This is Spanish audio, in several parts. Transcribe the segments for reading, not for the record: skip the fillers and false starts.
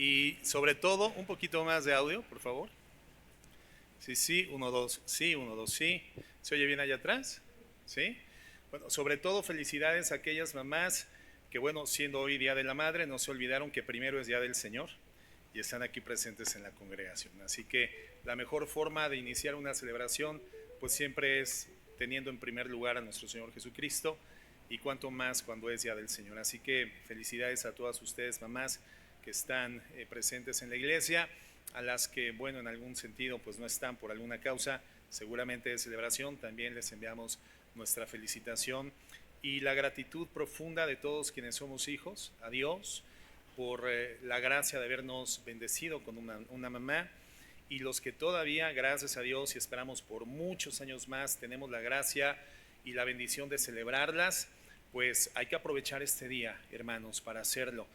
Y sobre todo, un poquito más de audio, por favor. Sí, sí, uno, dos, sí, uno, dos, sí. ¿Se oye bien allá atrás? ¿Sí? Bueno, sobre todo felicidades a aquellas mamás que, bueno, siendo hoy Día de la Madre, no se olvidaron que primero es Día del Señor y están aquí presentes en la congregación. Así que la mejor forma de iniciar una celebración, pues siempre es teniendo en primer lugar a nuestro Señor Jesucristo y cuanto más cuando es Día del Señor. Así que felicidades a todas ustedes, mamás, que están presentes en la iglesia, a las que, bueno, en algún sentido, pues no están por alguna causa, seguramente de celebración, también les enviamos nuestra felicitación y la gratitud profunda de todos quienes somos hijos, a Dios, por la gracia de habernos bendecido con una mamá, y los que todavía, gracias a Dios y esperamos por muchos años más, tenemos la gracia y la bendición de celebrarlas, pues hay que aprovechar este día, hermanos, para hacerlo.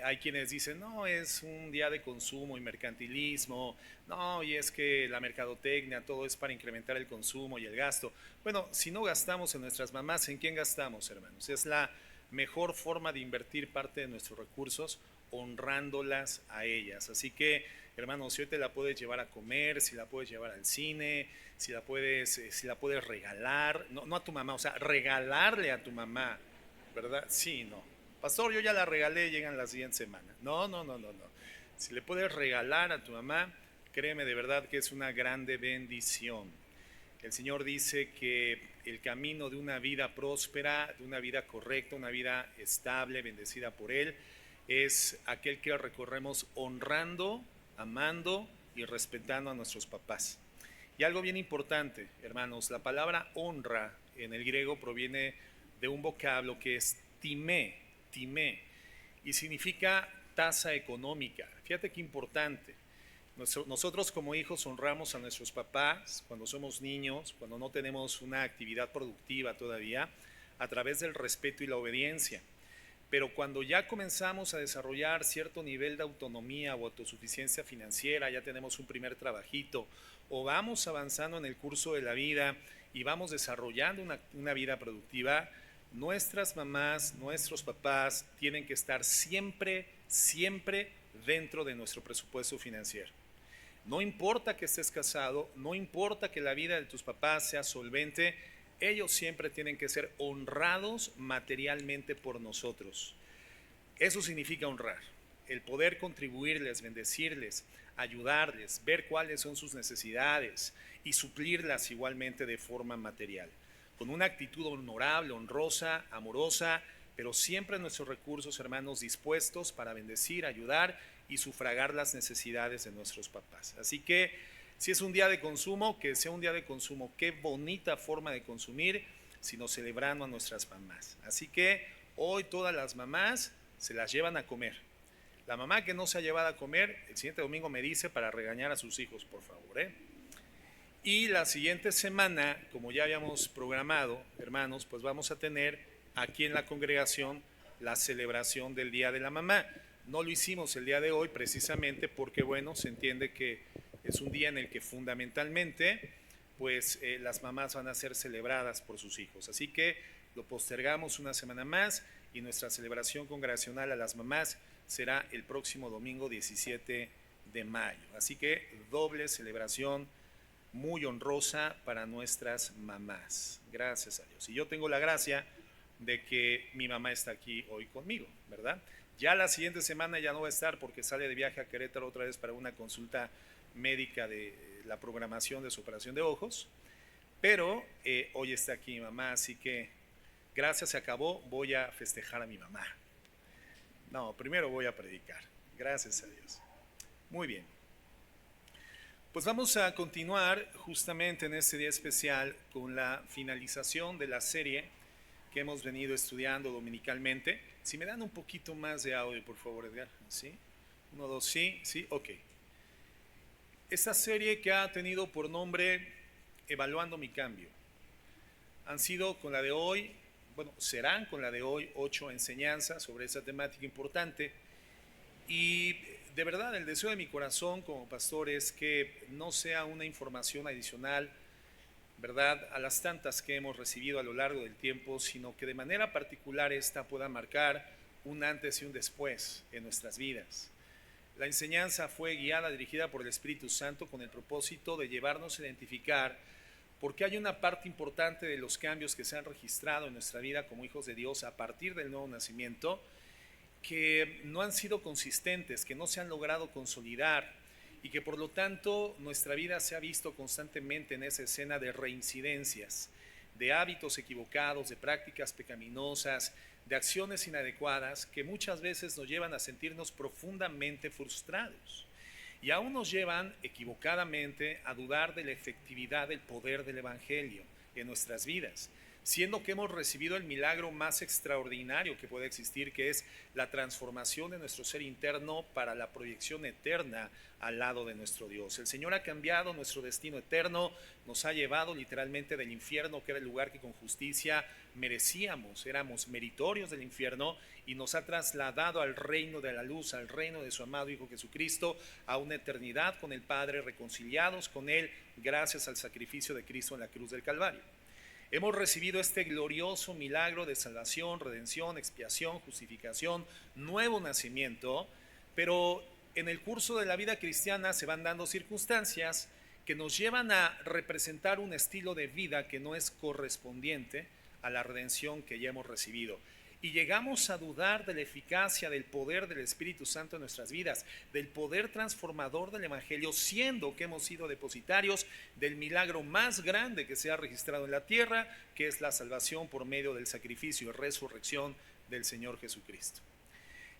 Hay quienes dicen, no, es un día de consumo y mercantilismo, no, y es que la mercadotecnia, todo es para incrementar el consumo y el gasto. Bueno, si no gastamos en nuestras mamás, ¿en quién gastamos, hermanos? Es la mejor forma de invertir parte de nuestros recursos honrándolas a ellas. Así que, hermanos, si hoy te la puedes llevar a comer, si la puedes llevar al cine, si la puedes regalar, no, no a tu mamá, o sea, regalarle a tu mamá, ¿verdad? Sí, no. Pastor, yo ya la regalé, llegan la siguiente semana. No, no, no, no, no. Si le puedes regalar a tu mamá, créeme de verdad que es una grande bendición. El Señor dice que el camino de una vida próspera, de una vida correcta, una vida estable, bendecida por Él, es aquel que recorremos honrando, amando y respetando a nuestros papás. Y algo bien importante, hermanos, la palabra honra en el griego proviene de un vocablo que es timé, y significa tasa económica. Fíjate qué importante. Nosotros como hijos honramos a nuestros papás cuando somos niños, cuando no tenemos una actividad productiva todavía, a través del respeto y la obediencia. Pero cuando ya comenzamos a desarrollar cierto nivel de autonomía o autosuficiencia financiera, ya tenemos un primer trabajito, o vamos avanzando en el curso de la vida y vamos desarrollando una vida productiva, nuestras mamás, nuestros papás tienen que estar siempre, siempre dentro de nuestro presupuesto financiero. No importa que estés casado, no importa que la vida de tus papás sea solvente, ellos siempre tienen que ser honrados materialmente por nosotros. Eso significa honrar, el poder contribuirles, bendecirles, ayudarles, ver cuáles son sus necesidades y suplirlas igualmente de forma material, con una actitud honorable, honrosa, amorosa, pero siempre nuestros recursos, hermanos, dispuestos para bendecir, ayudar y sufragar las necesidades de nuestros papás. Así que si es un día de consumo, que sea un día de consumo. Qué bonita forma de consumir, sino celebrando a nuestras mamás. Así que hoy todas las mamás se las llevan a comer. La mamá que no se ha llevado a comer, el siguiente domingo me dice para regañar a sus hijos, por favor, ¿eh? Y la siguiente semana, como ya habíamos programado, hermanos, pues vamos a tener aquí en la congregación la celebración del Día de la Mamá. No lo hicimos el día de hoy precisamente porque, bueno, se entiende que es un día en el que fundamentalmente, pues las mamás van a ser celebradas por sus hijos. Así que lo postergamos una semana más y nuestra celebración congregacional a las mamás será el próximo domingo 17 de mayo. Así que doble celebración muy honrosa para nuestras mamás. Gracias a Dios. Y yo tengo la gracia de que mi mamá está aquí hoy conmigo, ¿verdad? Ya la siguiente semana ya no va a estar porque sale de viaje a Querétaro otra vez para una consulta médica de la programación de su operación de ojos, pero hoy está aquí mi mamá, así que gracias, se acabó, voy a festejar a mi mamá. No, primero voy a predicar. Gracias a Dios. Muy bien. Pues vamos a continuar justamente en este día especial con la finalización de la serie que hemos venido estudiando dominicalmente. Si me dan un poquito más de audio, por favor, Edgar. ¿Sí? Uno, dos, sí, sí, ok. Esta serie que ha tenido por nombre Evaluando mi cambio. Han sido con la de hoy, bueno, serán con la de hoy 8 enseñanzas sobre esta temática importante. Y de verdad el deseo de mi corazón como pastor es que no sea una información adicional, ¿verdad?, a las tantas que hemos recibido a lo largo del tiempo, sino que de manera particular esta pueda marcar un antes y un después en nuestras vidas. La enseñanza fue guiada, dirigida por el Espíritu Santo con el propósito de llevarnos a identificar por qué hay una parte importante de los cambios que se han registrado en nuestra vida como hijos de Dios a partir del nuevo nacimiento que no han sido consistentes, que no se han logrado consolidar y que por lo tanto nuestra vida se ha visto constantemente en esa escena de reincidencias, de hábitos equivocados, de prácticas pecaminosas, de acciones inadecuadas que muchas veces nos llevan a sentirnos profundamente frustrados y aún nos llevan equivocadamente a dudar de la efectividad del poder del Evangelio en nuestras vidas, siendo que hemos recibido el milagro más extraordinario que puede existir, que es la transformación de nuestro ser interno para la proyección eterna al lado de nuestro Dios. El Señor ha cambiado nuestro destino eterno, nos ha llevado literalmente del infierno, que era el lugar que con justicia merecíamos, éramos meritorios del infierno, y nos ha trasladado al reino de la luz, al reino de su amado Hijo Jesucristo, a una eternidad con el Padre, reconciliados con Él gracias al sacrificio de Cristo en la cruz del Calvario. Hemos recibido este glorioso milagro de salvación, redención, expiación, justificación, nuevo nacimiento, pero en el curso de la vida cristiana se van dando circunstancias que nos llevan a representar un estilo de vida que no es correspondiente a la redención que ya hemos recibido. Y llegamos a dudar de la eficacia del poder del Espíritu Santo en nuestras vidas, del poder transformador del Evangelio, siendo que hemos sido depositarios del milagro más grande que se ha registrado en la tierra, que es la salvación por medio del sacrificio y resurrección del Señor Jesucristo.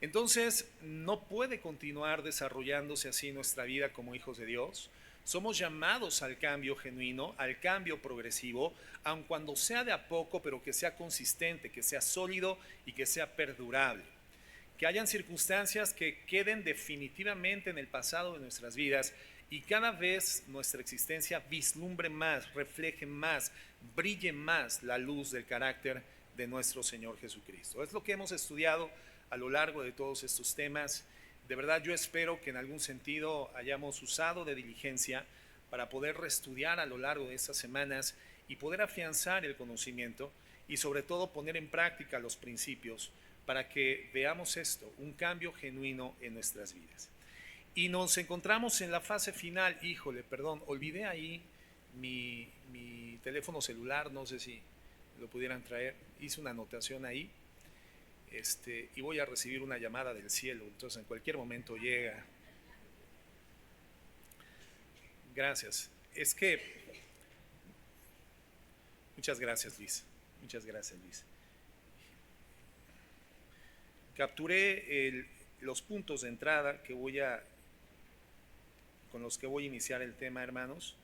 Entonces, no puede continuar desarrollándose así nuestra vida como hijos de Dios. Somos llamados al cambio genuino, al cambio progresivo, aun cuando sea de a poco, pero que sea consistente, que sea sólido y que sea perdurable. Que hayan circunstancias que queden definitivamente en el pasado de nuestras vidas y cada vez nuestra existencia vislumbre más, refleje más, brille más la luz del carácter de nuestro Señor Jesucristo. Es lo que hemos estudiado a lo largo de todos estos temas. De verdad yo espero que en algún sentido hayamos usado de diligencia para poder reestudiar a lo largo de estas semanas y poder afianzar el conocimiento y sobre todo poner en práctica los principios para que veamos esto, un cambio genuino en nuestras vidas. Y nos encontramos en la fase final. Olvidé ahí mi teléfono celular, no sé si lo pudieran traer, hice una anotación ahí. Y voy a recibir una llamada del cielo, entonces en cualquier momento llega. Gracias. Muchas gracias, Luis. Muchas gracias, Luis. Capturé los puntos de entrada con los que voy a iniciar el tema, hermanos.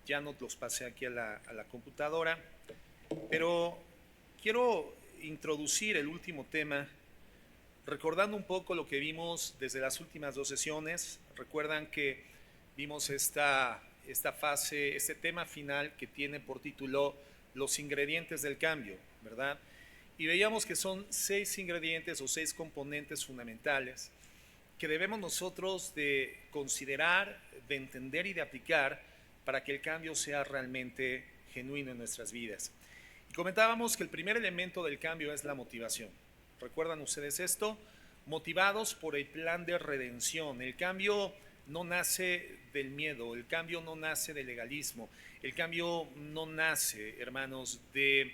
Ya no los pasé aquí a la computadora, pero quiero introducir el último tema recordando un poco lo que vimos desde las últimas dos sesiones. Recuerdan que vimos esta fase, este tema final que tiene por título los ingredientes del cambio, ¿verdad? Y veíamos que son 6 ingredientes o 6 componentes fundamentales que debemos nosotros de considerar, de entender y de aplicar para que el cambio sea realmente genuino en nuestras vidas. Comentábamos que el primer elemento del cambio es la motivación. ¿Recuerdan ustedes esto? Motivados por el plan de redención. El cambio no nace del miedo, el cambio no nace del legalismo, el cambio no nace, hermanos, de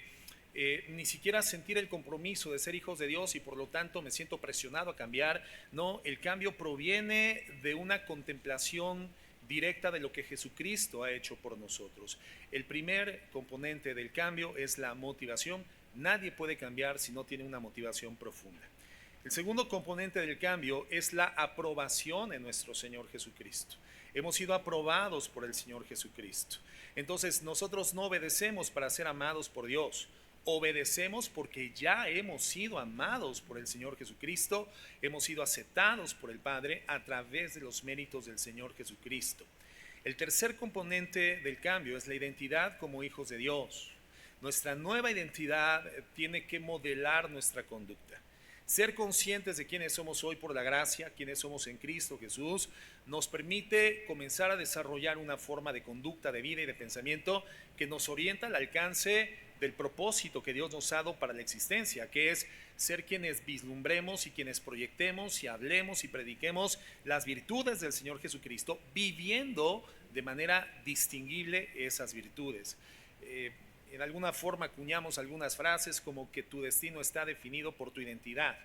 ni siquiera sentir el compromiso de ser hijos de Dios y por lo tanto me siento presionado a cambiar. No, el cambio proviene de una contemplación directa de lo que Jesucristo ha hecho por nosotros. El primer componente del cambio es la motivación. Nadie puede cambiar si no tiene una motivación profunda. El segundo componente del cambio es la aprobación en nuestro Señor Jesucristo. Hemos sido aprobados por el Señor Jesucristo. Entonces nosotros no obedecemos para ser amados por Dios. Obedecemos porque ya hemos sido amados por el Señor Jesucristo, hemos sido aceptados por el Padre a través de los méritos del Señor Jesucristo. El tercer componente del cambio es la identidad como hijos de Dios. Nuestra nueva identidad tiene que modelar nuestra conducta. Ser conscientes de quiénes somos hoy por la gracia, quiénes somos en Cristo Jesús, nos permite comenzar a desarrollar una forma de conducta, de vida y de pensamiento que nos orienta al alcance del propósito que Dios nos ha dado para la existencia, que es ser quienes vislumbremos y quienes proyectemos y hablemos y prediquemos las virtudes del Señor Jesucristo, viviendo de manera distinguible esas virtudes. En alguna forma acuñamos algunas frases como que tu destino está definido por tu identidad.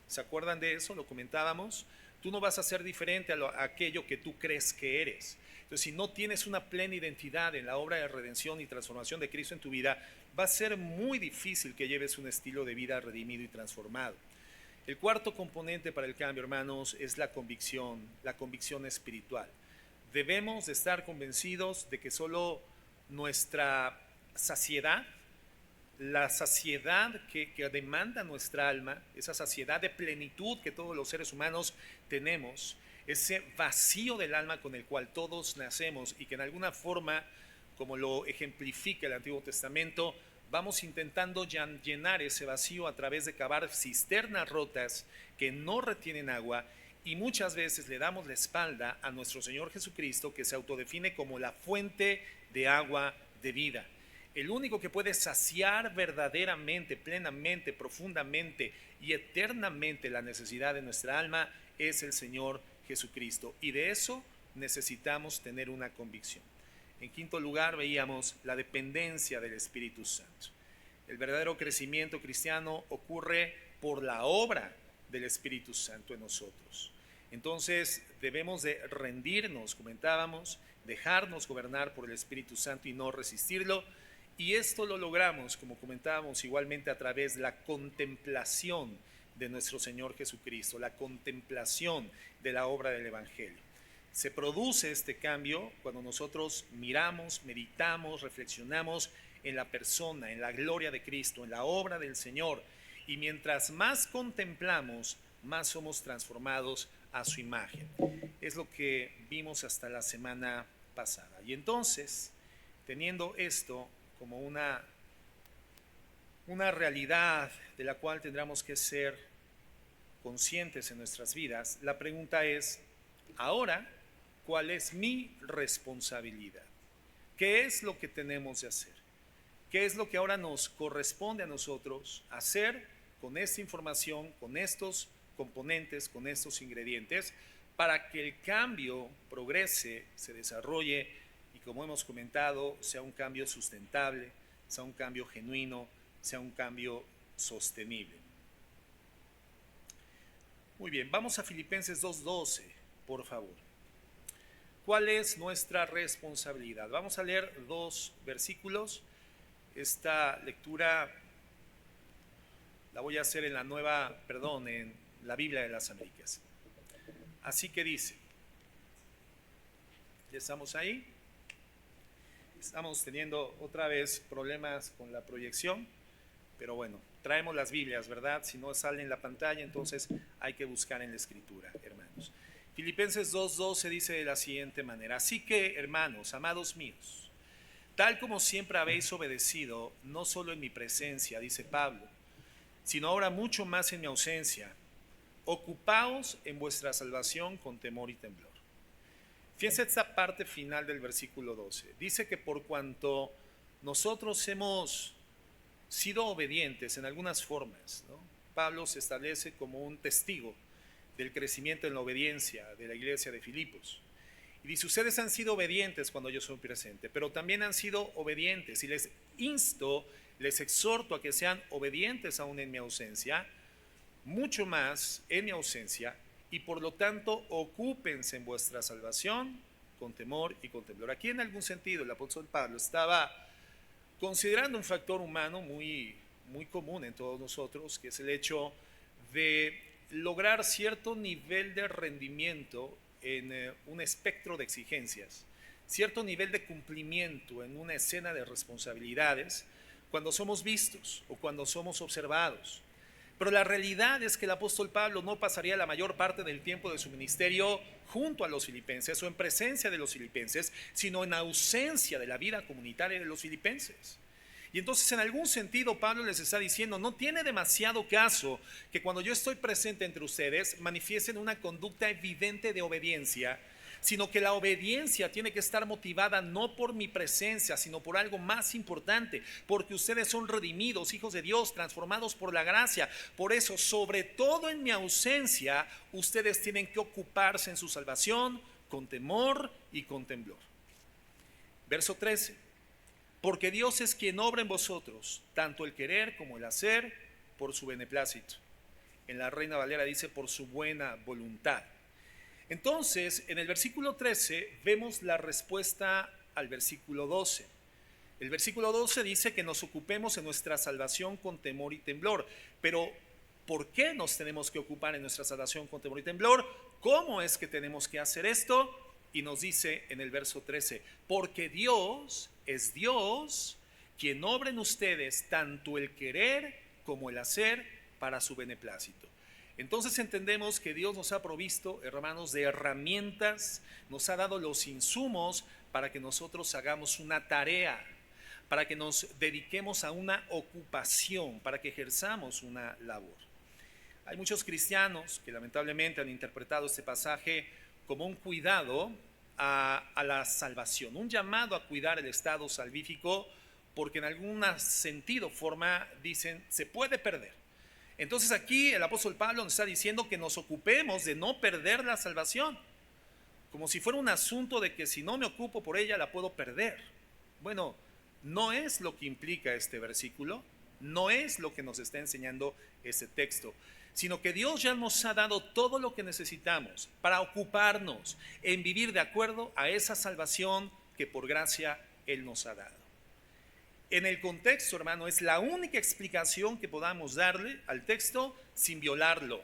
¿Se acuerdan de eso? Lo comentábamos. Tú no vas a ser diferente a aquello que tú crees que eres. Entonces, si no tienes una plena identidad en la obra de redención y transformación de Cristo en tu vida, va a ser muy difícil que lleves un estilo de vida redimido y transformado. El cuarto componente para el cambio, hermanos, es la convicción espiritual. Debemos de estar convencidos de que solo nuestra saciedad, la saciedad que demanda nuestra alma, esa saciedad de plenitud que todos los seres humanos tenemos, ese vacío del alma con el cual todos nacemos y que en alguna forma, como lo ejemplifica el Antiguo Testamento, vamos intentando llenar ese vacío a través de cavar cisternas rotas que no retienen agua, y muchas veces le damos la espalda a nuestro Señor Jesucristo, que se autodefine como la fuente de agua de vida. El único que puede saciar verdaderamente, plenamente, profundamente y eternamente la necesidad de nuestra alma es el Señor Jesucristo. Y de eso necesitamos tener una convicción. En quinto lugar, veíamos la dependencia del Espíritu Santo. El verdadero crecimiento cristiano ocurre por la obra del Espíritu Santo en nosotros. Entonces debemos de rendirnos, comentábamos, dejarnos gobernar por el Espíritu Santo y no resistirlo. Y esto lo logramos, como comentábamos, igualmente a través de la contemplación de nuestro Señor Jesucristo, la contemplación de la obra del Evangelio. Se produce este cambio cuando nosotros miramos, meditamos, reflexionamos en la persona, en la gloria de Cristo, en la obra del Señor. Y mientras más contemplamos, más somos transformados a su imagen. Es lo que vimos hasta la semana pasada. Y entonces, teniendo esto como una realidad de la cual tendremos que ser conscientes en nuestras vidas, la pregunta es, ahora, ¿cuál es mi responsabilidad? ¿Qué es lo que tenemos de hacer? ¿Qué es lo que ahora nos corresponde a nosotros hacer con esta información, con estos componentes, con estos ingredientes, para que el cambio progrese, se desarrolle y, como hemos comentado, sea un cambio sustentable, sea un cambio genuino, sea un cambio sostenible? Muy bien, vamos a Filipenses 2:12, por favor. ¿Cuál es nuestra responsabilidad? Vamos a leer dos versículos. Esta lectura la voy a hacer en en la Biblia de las Américas. Así que dice, ¿ya estamos ahí? Estamos teniendo otra vez problemas con la proyección, pero bueno, traemos las Biblias, ¿verdad? Si no sale en la pantalla, entonces hay que buscar en la Escritura, hermanos. Filipenses 2:12 dice de la siguiente manera: así que, hermanos, amados míos, tal como siempre habéis obedecido, no solo en mi presencia, dice Pablo, sino ahora mucho más en mi ausencia, ocupaos en vuestra salvación con temor y temblor. Fíjense esta parte final del versículo 12. Dice que por cuanto nosotros hemos sido obedientes en algunas formas, ¿no? Pablo se establece como un testigo del crecimiento en la obediencia de la iglesia de Filipos. Y dice, ustedes han sido obedientes cuando yo soy presente, pero también han sido obedientes, y les insto, les exhorto a que sean obedientes aún en mi ausencia, mucho más en mi ausencia, y por lo tanto ocúpense en vuestra salvación con temor y con temblor. Aquí en algún sentido el apóstol Pablo estaba considerando un factor humano muy común en todos nosotros, que es el hecho de lograr cierto nivel de rendimiento en un espectro de exigencias, cierto nivel de cumplimiento en una escena de responsabilidades cuando somos vistos o cuando somos observados. Pero la realidad es que el apóstol Pablo no pasaría la mayor parte del tiempo de su ministerio junto a los filipenses o en presencia de los filipenses, sino en ausencia de la vida comunitaria de los filipenses. Y entonces, en algún sentido, Pablo les está diciendo, no tiene demasiado caso que cuando yo estoy presente entre ustedes manifiesten una conducta evidente de obediencia, sino que la obediencia tiene que estar motivada no por mi presencia, sino por algo más importante, porque ustedes son redimidos, hijos de Dios, transformados por la gracia. Por eso, sobre todo en mi ausencia, ustedes tienen que ocuparse en su salvación con temor y con temblor. Verso 13. Porque Dios es quien obra en vosotros, tanto el querer como el hacer, por su beneplácito. En la Reina Valera dice por su buena voluntad. Entonces, en el versículo 13 vemos la respuesta al versículo 12. El versículo 12 dice que nos ocupemos en nuestra salvación con temor y temblor. Pero, ¿por qué nos tenemos que ocupar en nuestra salvación con temor y temblor? ¿Cómo es que tenemos que hacer esto? Y nos dice en el verso 13, porque Dios es Dios quien obra en ustedes tanto el querer como el hacer para su beneplácito. Entonces entendemos que Dios nos ha provisto, hermanos, de herramientas, nos ha dado los insumos para que nosotros hagamos una tarea, para que nos dediquemos a una ocupación, para que ejerzamos una labor. Hay muchos cristianos que lamentablemente han interpretado este pasaje como un cuidado a la salvación, un llamado a cuidar el estado salvífico, porque en algún sentido, forma, dicen, se puede perder. Entonces aquí el apóstol Pablo nos está diciendo que nos ocupemos de no perder la salvación, como si fuera un asunto de que si no me ocupo por ella la puedo perder. Bueno, no es lo que implica este versículo, no es lo que nos está enseñando este texto, sino que Dios ya nos ha dado todo lo que necesitamos para ocuparnos en vivir de acuerdo a esa salvación que por gracia Él nos ha dado. En el contexto, hermano, es la única explicación que podamos darle al texto sin violarlo.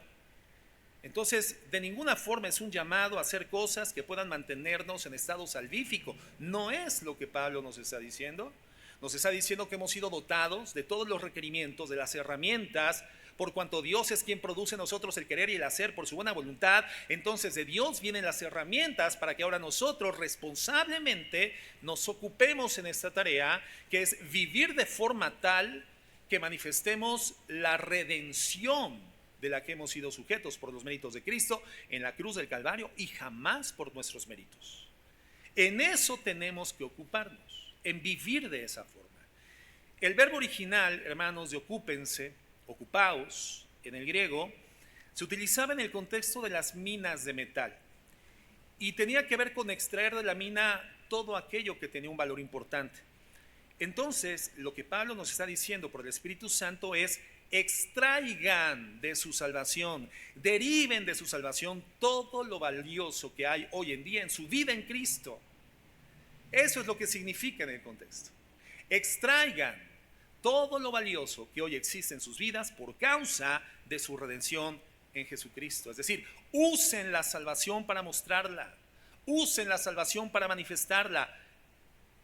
Entonces, de ninguna forma es un llamado a hacer cosas que puedan mantenernos en estado salvífico. No es lo que Pablo nos está diciendo. Nos está diciendo que hemos sido dotados de todos los requerimientos, de las herramientas, por cuanto Dios es quien produce en nosotros el querer y el hacer por su buena voluntad. Entonces de Dios vienen las herramientas para que ahora nosotros responsablemente nos ocupemos en esta tarea, que es vivir de forma tal que manifestemos la redención de la que hemos sido sujetos por los méritos de Cristo en la cruz del Calvario y jamás por nuestros méritos. En eso tenemos que ocuparnos, en vivir de esa forma. El verbo original, hermanos, de ocúpense, ocupaos, en el griego, se utilizaba en el contexto de las minas de metal y tenía que ver con extraer de la mina todo aquello que tenía un valor importante. Entonces, lo que Pablo nos está diciendo por el Espíritu Santo es: extraigan de su salvación, deriven de su salvación todo lo valioso que hay hoy en día en su vida en Cristo. Eso es lo que significa en el contexto. Extraigan todo lo valioso que hoy existe en sus vidas por causa de su redención en Jesucristo. Es decir, usen la salvación para mostrarla, usen la salvación para manifestarla,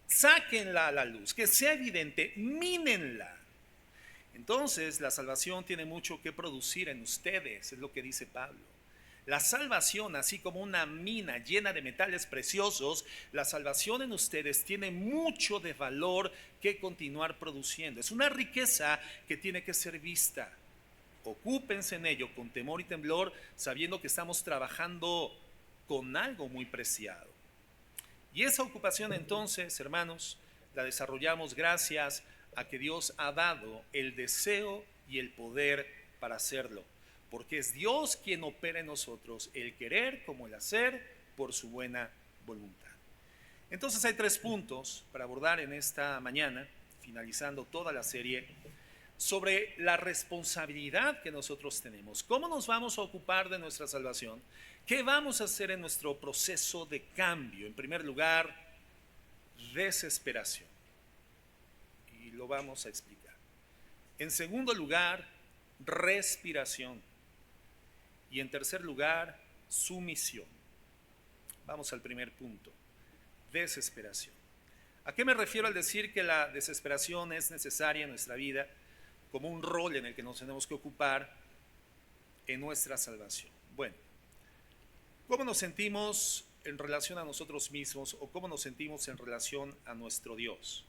sáquenla a la luz, que sea evidente, mínenla. Entonces, la salvación tiene mucho que producir en ustedes, es lo que dice Pablo. La salvación, así como una mina llena de metales preciosos, la salvación en ustedes tiene mucho de valor que continuar produciendo. Es una riqueza que tiene que ser vista. Ocúpense en ello con temor y temblor, sabiendo que estamos trabajando con algo muy preciado. Y esa ocupación entonces, hermanos, la desarrollamos gracias a que Dios ha dado el deseo y el poder para hacerlo. Porque es Dios quien opera en nosotros el querer como el hacer por su buena voluntad. Entonces hay 3 puntos para abordar en esta mañana, finalizando toda la serie, sobre la responsabilidad que nosotros tenemos. ¿Cómo nos vamos a ocupar de nuestra salvación? ¿Qué vamos a hacer en nuestro proceso de cambio? En primer lugar, desesperación. Y lo vamos a explicar. En segundo lugar, respiración. Y en tercer lugar, sumisión. Vamos al primer punto, desesperación. ¿A qué me refiero al decir que la desesperación es necesaria en nuestra vida como un rol en el que nos tenemos que ocupar en nuestra salvación? Bueno, ¿cómo nos sentimos en relación a nosotros mismos o cómo nos sentimos en relación a nuestro Dios?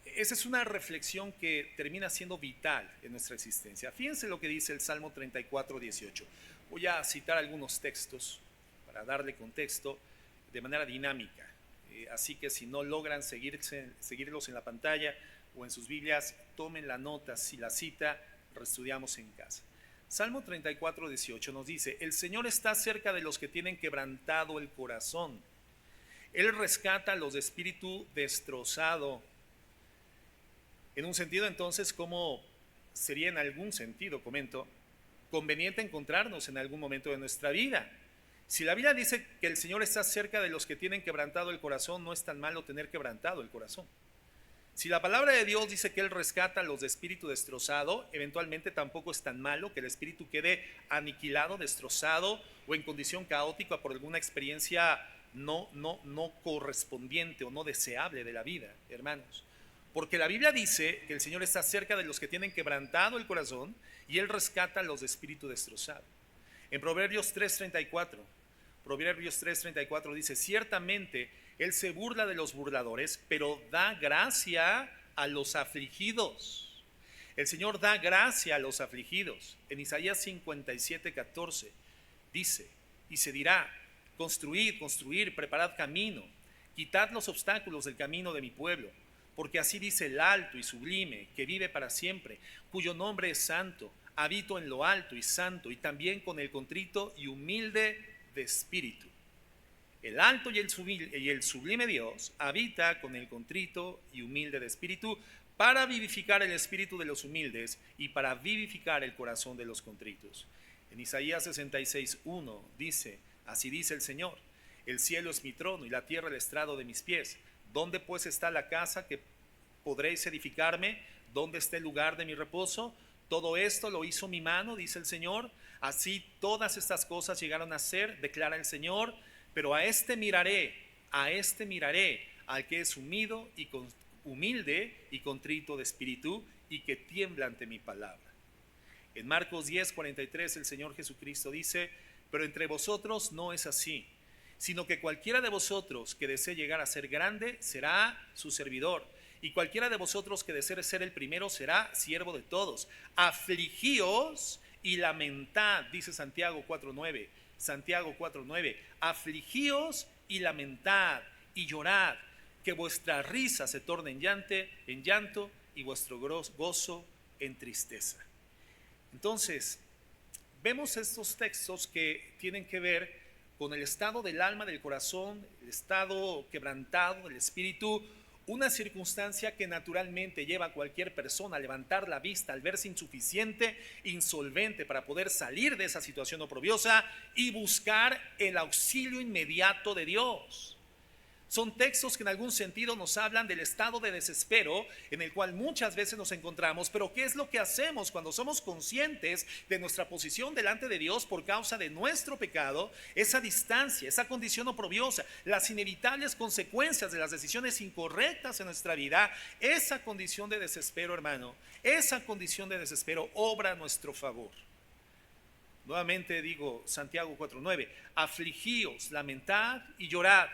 Esa es una reflexión que termina siendo vital en nuestra existencia. Fíjense lo que dice el Salmo 34, 18. Voy a citar algunos textos para darle contexto. de manera dinámica. Así que si no logran seguirlos en la pantalla o en sus Biblias, tomen la nota, si la cita, reestudiamos en casa. Salmo 34, 18 nos dice: el Señor está cerca de los que tienen quebrantado el corazón. Él rescata a los de espíritu destrozado. En un sentido, entonces, ¿cómo sería en algún sentido, comento, conveniente encontrarnos en algún momento de nuestra vida? Si la Biblia dice que el Señor está cerca de los que tienen quebrantado el corazón, no es tan malo tener quebrantado el corazón. Si la palabra de Dios dice que Él rescata a los de espíritu destrozado, eventualmente tampoco es tan malo que el espíritu quede aniquilado, destrozado o en condición caótica por alguna experiencia no correspondiente o no deseable de la vida, hermanos. Porque la Biblia dice que el Señor está cerca de los que tienen quebrantado el corazón y Él rescata a los de espíritu destrozado. En Proverbios 3:34 dice: ciertamente Él se burla de los burladores, pero da gracia a los afligidos. El Señor da gracia a los afligidos. En Isaías 57:14 dice: y se dirá: construid, preparad camino, quitad los obstáculos del camino de mi pueblo, porque así dice el alto y sublime, que vive para siempre, cuyo nombre es santo. Habito en lo alto y santo, y también con el contrito y humilde de espíritu. El alto y el sublime Dios habita con el contrito y humilde de espíritu, para vivificar el espíritu de los humildes y para vivificar el corazón de los contritos. En Isaías 66:1 dice: así dice el Señor: el cielo es mi trono y la tierra el estrado de mis pies. ¿Dónde pues está la casa que podréis edificarme? ¿Dónde está el lugar de mi reposo? Todo esto lo hizo mi mano, dice el Señor. Así todas estas cosas llegaron a ser, declara el Señor. Pero a este miraré, al que es humilde y contrito de espíritu, y que tiembla ante mi palabra. En Marcos 10:43 el Señor Jesucristo dice: pero entre vosotros no es así, sino que cualquiera de vosotros que desee llegar a ser grande será su servidor, y cualquiera de vosotros que desee ser el primero será siervo de todos. Afligíos y lamentad, dice Santiago 4:9. Afligíos y lamentad y llorad, que vuestra risa se torne en llanto y vuestro gozo en tristeza. Entonces, vemos estos textos que tienen que ver con el estado del alma, del corazón, el estado quebrantado del espíritu, una circunstancia que naturalmente lleva a cualquier persona a levantar la vista al verse insuficiente, insolvente para poder salir de esa situación oprobiosa y buscar el auxilio inmediato de Dios. Son textos que en algún sentido nos hablan del estado de desespero en el cual muchas veces nos encontramos, pero ¿qué es lo que hacemos cuando somos conscientes de nuestra posición delante de Dios por causa de nuestro pecado? Esa distancia, esa condición oprobiosa, las inevitables consecuencias de las decisiones incorrectas en nuestra vida, esa condición de desespero, hermano, esa condición de desespero obra a nuestro favor. Nuevamente digo, Santiago 4:9: afligíos, lamentad y llorad,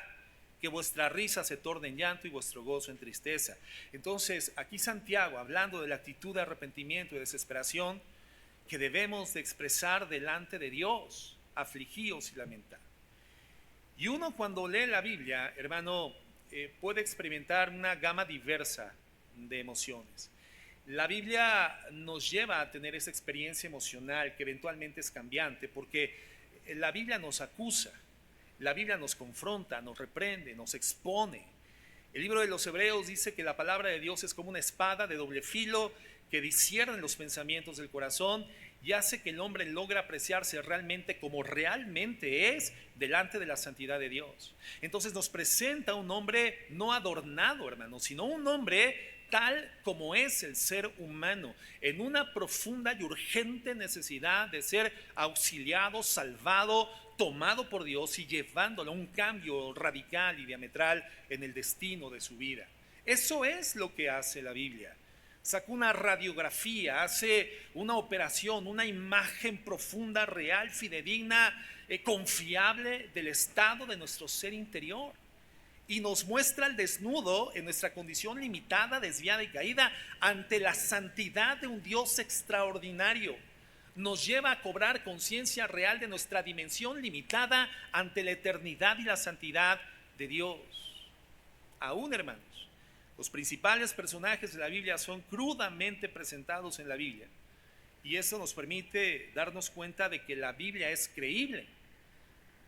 que vuestra risa se torne en llanto y vuestro gozo en tristeza. Entonces, aquí Santiago, hablando de la actitud de arrepentimiento y desesperación que debemos de expresar delante de Dios: afligíos y lamentad. Y uno, cuando lee la Biblia, hermano, puede experimentar una gama diversa de emociones. La Biblia nos lleva a tener esa experiencia emocional que eventualmente es cambiante, porque la Biblia nos acusa, la Biblia nos confronta, nos reprende, nos expone. El libro de los Hebreos dice que la palabra de Dios es como una espada de doble filo que discierne los pensamientos del corazón y hace que el hombre logre apreciarse realmente como realmente es delante de la santidad de Dios. Entonces nos presenta un hombre no adornado, hermano, sino un hombre tal como es el ser humano, en una profunda y urgente necesidad de ser auxiliado, salvado, tomado por Dios y llevándolo a un cambio radical y diametral en el destino de su vida. Eso es lo que hace la Biblia. Saca una radiografía, hace una operación, una imagen profunda, real, fidedigna, confiable del estado de nuestro ser interior. Y nos muestra al desnudo en nuestra condición limitada, desviada y caída ante la santidad de un Dios extraordinario. nos lleva a cobrar conciencia real de nuestra dimensión limitada ante la eternidad y la santidad de Dios. Aún, hermanos, los principales personajes de la Biblia son crudamente presentados en la Biblia, y eso nos permite darnos cuenta de que la Biblia es creíble,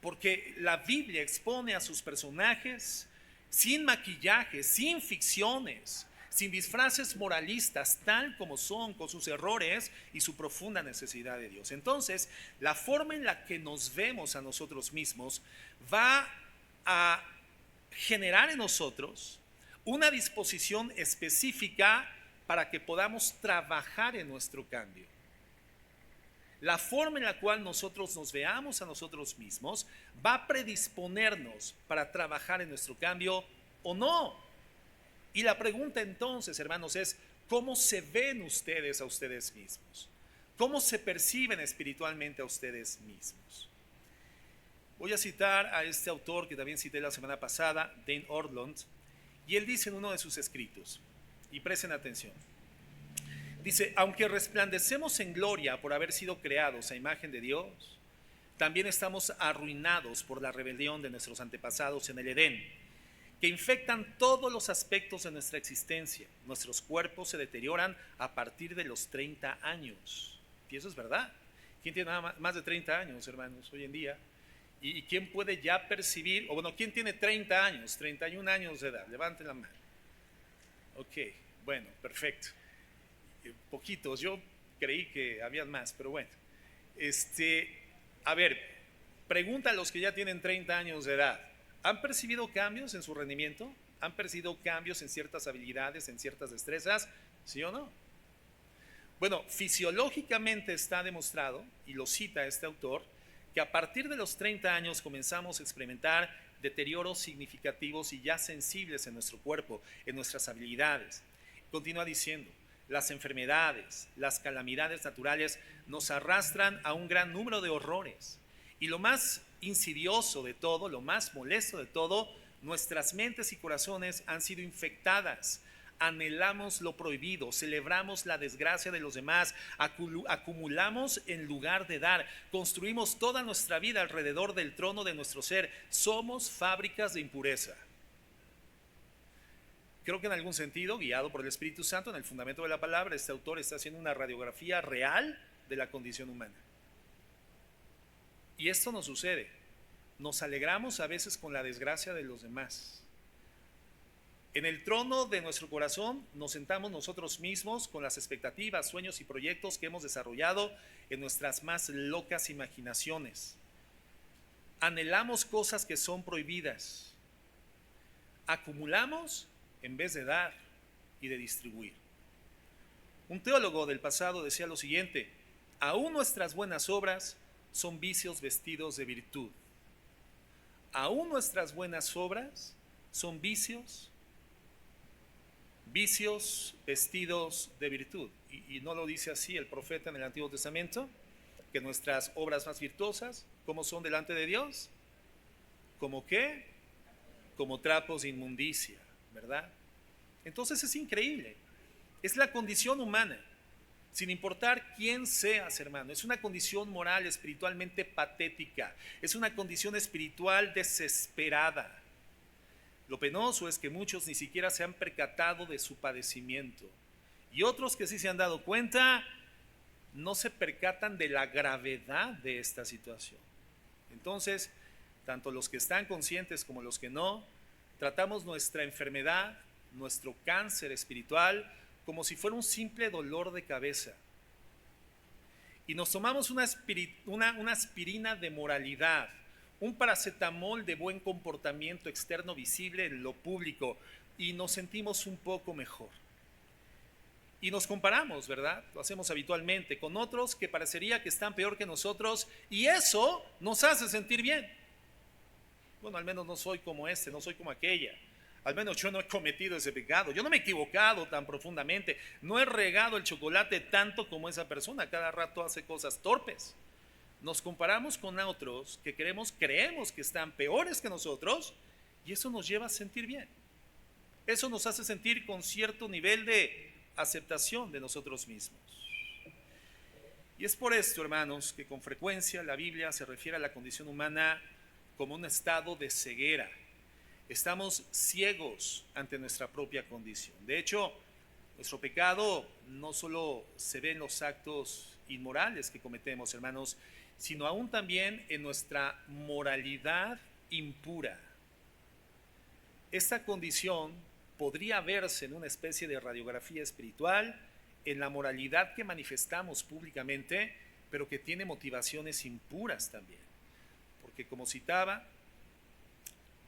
porque la Biblia expone a sus personajes sin maquillaje, sin ficciones, sin disfraces moralistas, tal como son, con sus errores y su profunda necesidad de Dios. Entonces, la forma en la que nos vemos a nosotros mismos va a generar en nosotros una disposición específica para que podamos trabajar en nuestro cambio. La forma en la cual nosotros nos veamos a nosotros mismos va a predisponernos para trabajar en nuestro cambio o no. Y la pregunta entonces, hermanos, es: ¿cómo se ven ustedes a ustedes mismos? ¿Cómo se perciben espiritualmente a ustedes mismos? Voy a citar a este autor que también cité la semana pasada, Dane Ortlund, y él dice en uno de sus escritos, y presten atención, dice: aunque resplandecemos en gloria por haber sido creados a imagen de Dios, también estamos arruinados por la rebelión de nuestros antepasados en el Edén, que infectan todos los aspectos de nuestra existencia. Nuestros cuerpos se deterioran a partir de los 30 años. Y eso es verdad. ¿Quién tiene más de 30 años, hermanos, hoy en día? ¿Y quién puede ya percibir, o bueno, quién tiene 30 años, 31 años de edad? Levanten la mano. Ok, bueno, perfecto. Poquitos, yo creí que había más, pero bueno. A ver, pregunta a los que ya tienen 30 años de edad: ¿han percibido cambios en su rendimiento? ¿Han percibido cambios en ciertas habilidades, en ciertas destrezas? ¿Sí o no? Bueno, fisiológicamente está demostrado, y lo cita este autor, que a partir de los 30 años comenzamos a experimentar deterioros significativos y ya sensibles en nuestro cuerpo, en nuestras habilidades. Continúa diciendo: las enfermedades, las calamidades naturales nos arrastran a un gran número de horrores. Y lo más insidioso de todo, lo más molesto de todo, nuestras mentes y corazones han sido infectadas. Anhelamos lo prohibido, celebramos la desgracia de los demás, acumulamos en lugar de dar, construimos toda nuestra vida alrededor del trono de nuestro ser. Somos fábricas de impureza. Creo que en algún sentido, guiado por el Espíritu Santo, en el fundamento de la palabra, este autor está haciendo una radiografía real de la condición humana. Y esto nos sucede. Nos alegramos a veces con la desgracia de los demás. En el trono de nuestro corazón nos sentamos nosotros mismos con las expectativas, sueños y proyectos que hemos desarrollado en nuestras más locas imaginaciones. Anhelamos cosas que son prohibidas. Acumulamos en vez de dar y de distribuir. Un teólogo del pasado decía lo siguiente: aún nuestras buenas obras son vicios vestidos de virtud. Aún nuestras buenas obras son vicios vestidos de virtud. Y no lo dice así el profeta en el Antiguo Testamento, que nuestras obras más virtuosas, ¿cómo son delante de Dios? ¿Cómo qué? Como trapos de inmundicia, ¿verdad? Entonces es increíble. Es la condición humana, sin importar quién seas, hermano. Es una condición moral, espiritualmente patética. Es una condición espiritual desesperada. Lo penoso es que muchos ni siquiera se han percatado de su padecimiento. Y otros que sí se han dado cuenta, no se percatan de la gravedad de esta situación. Entonces, tanto los que están conscientes como los que no, tratamos nuestra enfermedad, nuestro cáncer espiritual, como si fuera un simple dolor de cabeza. Y nos tomamos una aspirina de moralidad, un paracetamol de buen comportamiento externo visible en lo público, y nos sentimos un poco mejor. Y nos comparamos, ¿verdad? Lo hacemos habitualmente con otros que parecería que están peor que nosotros, y eso nos hace sentir bien. Bueno, al menos no soy como este, no soy como aquella. Al menos yo no he cometido ese pecado. Yo no me he equivocado tan profundamente. No he regado el chocolate tanto como esa persona. Cada rato hace cosas torpes. Nos comparamos con otros que creemos que están peores que nosotros, y eso nos lleva a sentir bien. Eso nos hace sentir con cierto nivel de aceptación de nosotros mismos. Y es por esto, hermanos, que con frecuencia la Biblia se refiere a la condición humana como un estado de ceguera. Estamos ciegos ante nuestra propia condición. De hecho, nuestro pecado no solo se ve en los actos inmorales que cometemos, hermanos, sino aún también en nuestra moralidad impura. Esta condición podría verse en una especie de radiografía espiritual en la moralidad que manifestamos públicamente, pero que tiene motivaciones impuras también. Porque como citaba,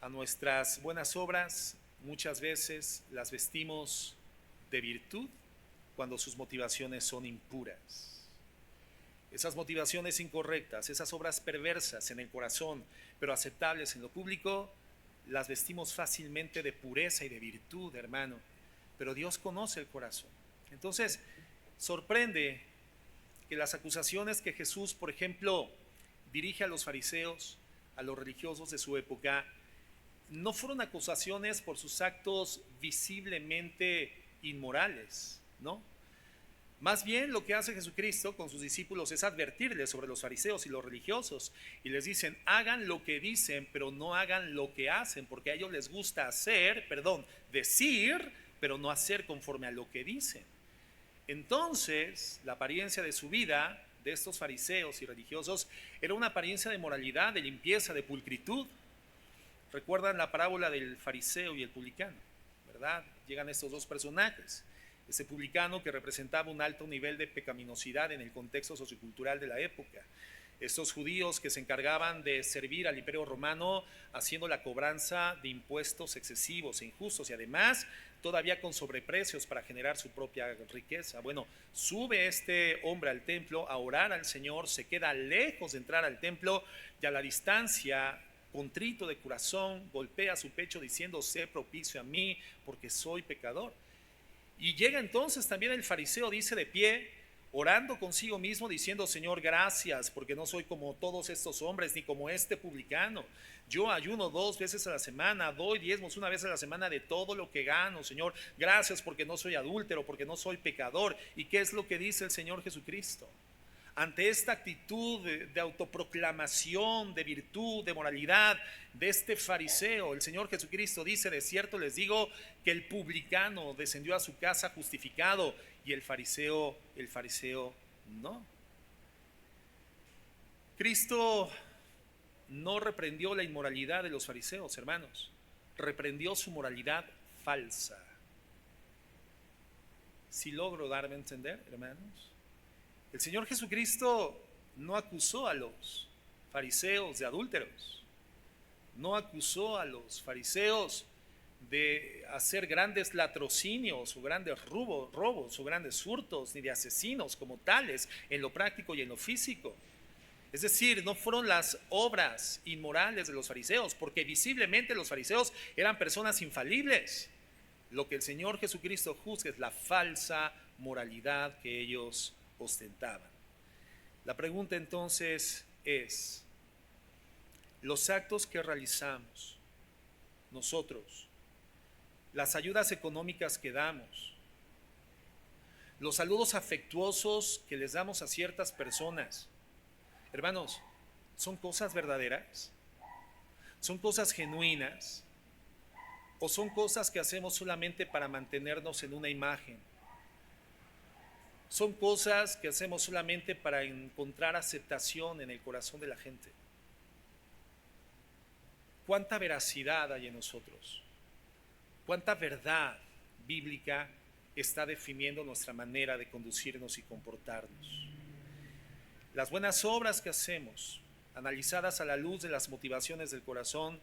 a nuestras buenas obras muchas veces las vestimos de virtud cuando sus motivaciones son impuras. Esas motivaciones incorrectas, esas obras perversas en el corazón, pero aceptables en lo público, las vestimos fácilmente de pureza y de virtud, hermano. Pero Dios conoce el corazón. Entonces, sorprende que las acusaciones que Jesús, por ejemplo, dirige a los fariseos, a los religiosos de su época, no fueron acusaciones por sus actos visiblemente inmorales, ¿no? Más bien lo que hace Jesucristo con sus discípulos es advertirles sobre los fariseos y los religiosos y les dicen, hagan lo que dicen, pero no hagan lo que hacen, porque a ellos les gusta decir, pero no hacer conforme a lo que dicen. Entonces, la apariencia de su vida, de estos fariseos y religiosos, era una apariencia de moralidad, de limpieza, de pulcritud. Recuerdan la parábola del fariseo y el publicano, ¿verdad? Llegan estos dos personajes. Ese publicano que representaba un alto nivel de pecaminosidad en el contexto sociocultural de la época. Estos judíos que se encargaban de servir al imperio romano haciendo la cobranza de impuestos excesivos e injustos y además todavía con sobreprecios para generar su propia riqueza. Bueno, sube este hombre al templo a orar al Señor, se queda lejos de entrar al templo y a la distancia, contrito de corazón, golpea su pecho diciendo, sé propicio a mí porque soy pecador. Y llega entonces también el fariseo, dice de pie, orando consigo mismo, diciendo, Señor, gracias, porque no soy como todos estos hombres, ni como este publicano. Yo ayuno 2 veces a la semana, doy diezmos 1 vez a la semana de todo lo que gano, Señor. Gracias porque no soy adúltero, porque no soy pecador. ¿Y qué es lo que dice el Señor Jesucristo? Ante esta actitud de autoproclamación, de virtud, de moralidad de este fariseo, el Señor Jesucristo dice, de cierto les digo que el publicano descendió a su casa justificado y el fariseo no. Cristo no reprendió la inmoralidad de los fariseos, hermanos, reprendió su moralidad falsa. ¿Sí logro darme a entender, hermanos? El Señor Jesucristo no acusó a los fariseos de adúlteros, no acusó a los fariseos de hacer grandes latrocinios o grandes robos o grandes hurtos, ni de asesinos como tales en lo práctico y en lo físico. Es decir, no fueron las obras inmorales de los fariseos, porque visiblemente los fariseos eran personas infalibles. Lo que el Señor Jesucristo juzga es la falsa moralidad que ellos ostentaban. La pregunta entonces es, los actos que realizamos nosotros, las ayudas económicas que damos, los saludos afectuosos que les damos a ciertas personas, hermanos, ¿son cosas verdaderas? ¿Son cosas genuinas? ¿O son cosas que hacemos solamente para mantenernos en una imagen? Son cosas que hacemos solamente para encontrar aceptación en el corazón de la gente. ¿Cuánta veracidad hay en nosotros? ¿Cuánta verdad bíblica está definiendo nuestra manera de conducirnos y comportarnos? Las buenas obras que hacemos, analizadas a la luz de las motivaciones del corazón,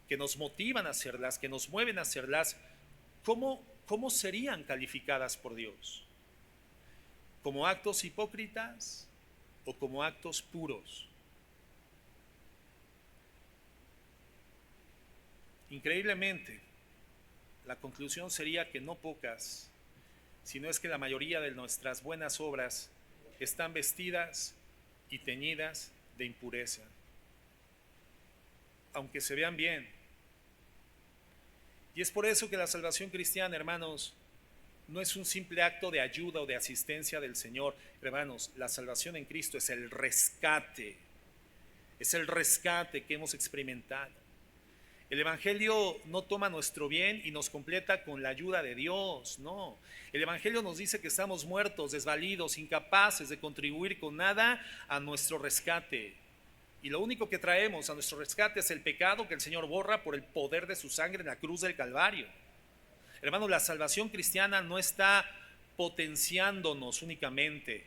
que nos motivan a hacerlas, que nos mueven a hacerlas, ¿cómo serían calificadas por Dios? ¿Como actos hipócritas o como actos puros? Increíblemente, la conclusión sería que no pocas, sino es que la mayoría de nuestras buenas obras están vestidas y teñidas de impureza, aunque se vean bien. Y es por eso que la salvación cristiana, hermanos, no es un simple acto de ayuda o de asistencia del Señor. Hermanos, la salvación en Cristo es el rescate que hemos experimentado. El Evangelio no toma nuestro bien y nos completa con la ayuda de Dios, no. El Evangelio nos dice que estamos muertos, desvalidos, incapaces de contribuir con nada a nuestro rescate. Y lo único que traemos a nuestro rescate es el pecado que el Señor borra por el poder de su sangre en la cruz del Calvario. Hermanos, la salvación cristiana no está potenciándonos únicamente,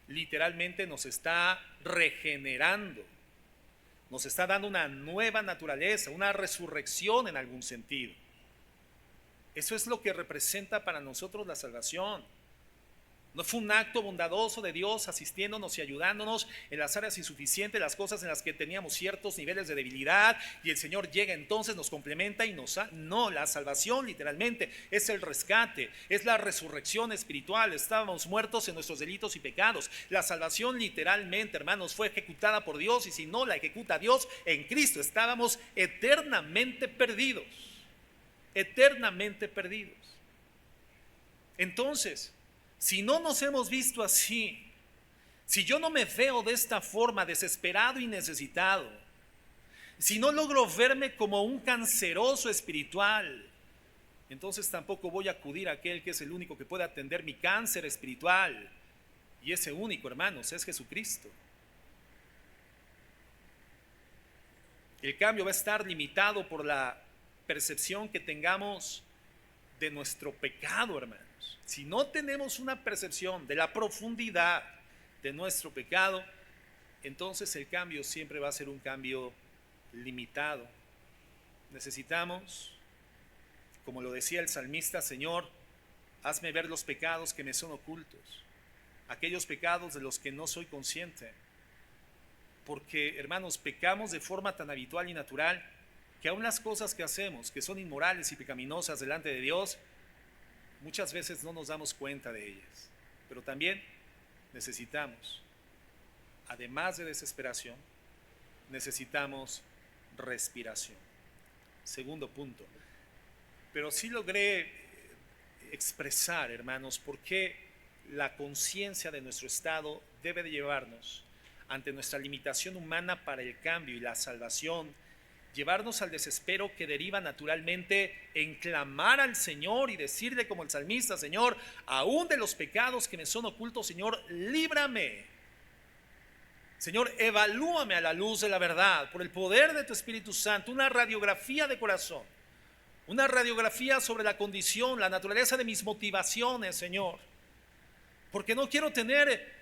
literalmente nos está regenerando. Nos está dando una nueva naturaleza, una resurrección en algún sentido. Eso es lo que representa para nosotros la salvación. No fue un acto bondadoso de Dios asistiéndonos y ayudándonos en las áreas insuficientes, las cosas en las que teníamos ciertos niveles de debilidad, y el Señor llega entonces, nos complementa y nos... No, la salvación literalmente es el rescate, es la resurrección espiritual. Estábamos muertos en nuestros delitos y pecados. La salvación literalmente, hermanos, fue ejecutada por Dios, y si no la ejecuta Dios en Cristo, estábamos eternamente perdidos. Eternamente perdidos. Entonces, si no nos hemos visto así, si yo no me veo de esta forma, desesperado y necesitado, si no logro verme como un canceroso espiritual, entonces tampoco voy a acudir a aquel que es el único que puede atender mi cáncer espiritual. Y ese único, hermanos, es Jesucristo. El cambio va a estar limitado por la percepción que tengamos de nuestro pecado, hermanos. Si no tenemos una percepción de la profundidad de nuestro pecado, entonces el cambio siempre va a ser un cambio limitado. Necesitamos, como lo decía el salmista, Señor, hazme ver los pecados que me son ocultos, aquellos pecados de los que no soy consciente. Porque, hermanos, pecamos de forma tan habitual y natural que aún las cosas que hacemos, que son inmorales y pecaminosas delante de Dios, muchas veces no nos damos cuenta de ellas. Pero también necesitamos, además de desesperación, necesitamos respiración. Segundo punto. Pero sí logré expresar, hermanos, por qué la conciencia de nuestro estado debe de llevarnos ante nuestra limitación humana para el cambio y la salvación, llevarnos al desespero que deriva naturalmente en clamar al Señor y decirle como el salmista, Señor, aún de los pecados que me son ocultos, Señor, líbrame. Señor, evalúame a la luz de la verdad, por el poder de tu Espíritu Santo, una radiografía de corazón, una radiografía sobre la condición, la naturaleza de mis motivaciones, Señor, porque no quiero tener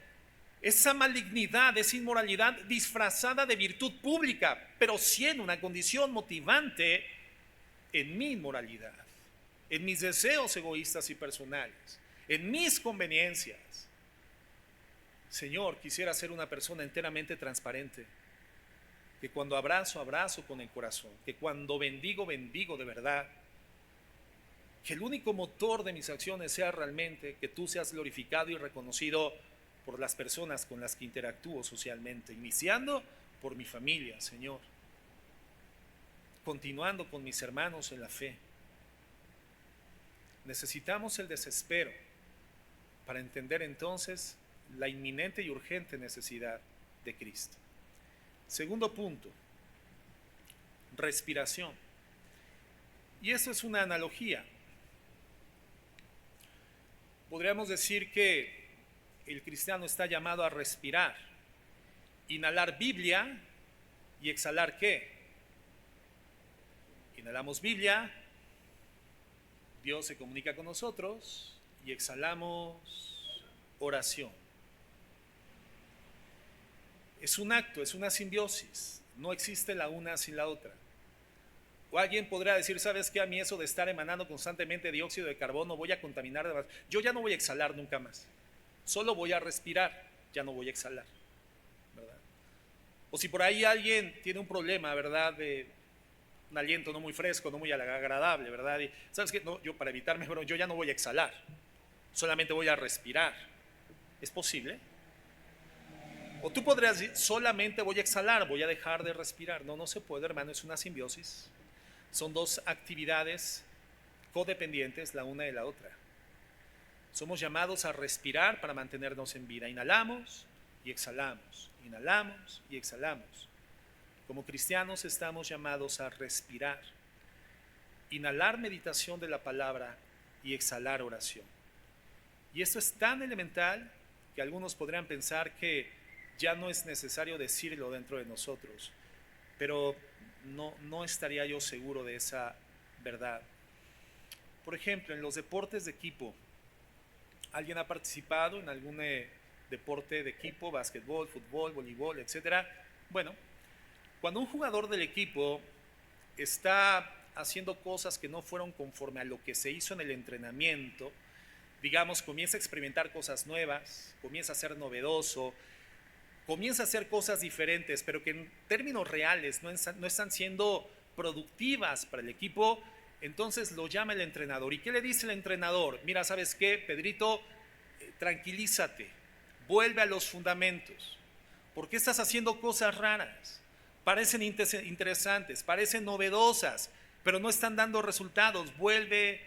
esa malignidad, esa inmoralidad disfrazada de virtud pública, pero sí en una condición motivante en mi inmoralidad, en mis deseos egoístas y personales, en mis conveniencias. Señor, quisiera ser una persona enteramente transparente, que cuando abrazo, abrazo con el corazón, que cuando bendigo, bendigo de verdad, que el único motor de mis acciones sea realmente que tú seas glorificado y reconocido por las personas con las que interactúo socialmente, iniciando por mi familia, Señor, continuando con mis hermanos en la fe. Necesitamos el desespero para entender entonces la inminente y urgente necesidad de Cristo. Segundo punto, respiración. Y esto es una analogía. Podríamos decir que el cristiano está llamado a respirar, inhalar Biblia y exhalar ¿qué? Inhalamos Biblia, Dios se comunica con nosotros, y exhalamos oración. Es un acto, es una simbiosis, no existe la una sin la otra. O alguien podrá decir, ¿sabes qué? A mí eso de estar emanando constantemente dióxido de carbono, voy a contaminar de más. Yo ya no voy a exhalar nunca más. Solo voy a respirar, ya no voy a exhalar, ¿verdad? O si por ahí alguien tiene un problema, ¿verdad? De un aliento no muy fresco, no muy agradable, ¿verdad? Y, ¿sabes qué? No, yo para evitarme, bueno, yo ya no voy a exhalar, solamente voy a respirar. ¿Es posible? O tú podrías decir, solamente voy a exhalar, voy a dejar de respirar. No, no se puede, hermano, es una simbiosis. Son dos actividades codependientes la una de la otra. Somos llamados a respirar para mantenernos en vida. Inhalamos y exhalamos, inhalamos y exhalamos. Como cristianos estamos llamados a respirar, inhalar meditación de la palabra y exhalar oración. Y esto es tan elemental que algunos podrían pensar que ya no es necesario decirlo dentro de nosotros, pero no estaría yo seguro de esa verdad. Por ejemplo, en los deportes de equipo, ¿alguien ha participado en algún deporte de equipo, básquetbol, fútbol, voleibol, etcétera? Bueno, cuando un jugador del equipo está haciendo cosas que no fueron conforme a lo que se hizo en el entrenamiento, digamos, comienza a experimentar cosas nuevas, comienza a ser novedoso, comienza a hacer cosas diferentes, pero que en términos reales no están siendo productivas para el equipo, entonces lo llama el entrenador. ¿Y qué le dice el entrenador? Mira, ¿sabes qué, Pedrito? Tranquilízate, vuelve a los fundamentos. ¿Por qué estás haciendo cosas raras? Parecen interesantes, parecen novedosas, pero no están dando resultados. Vuelve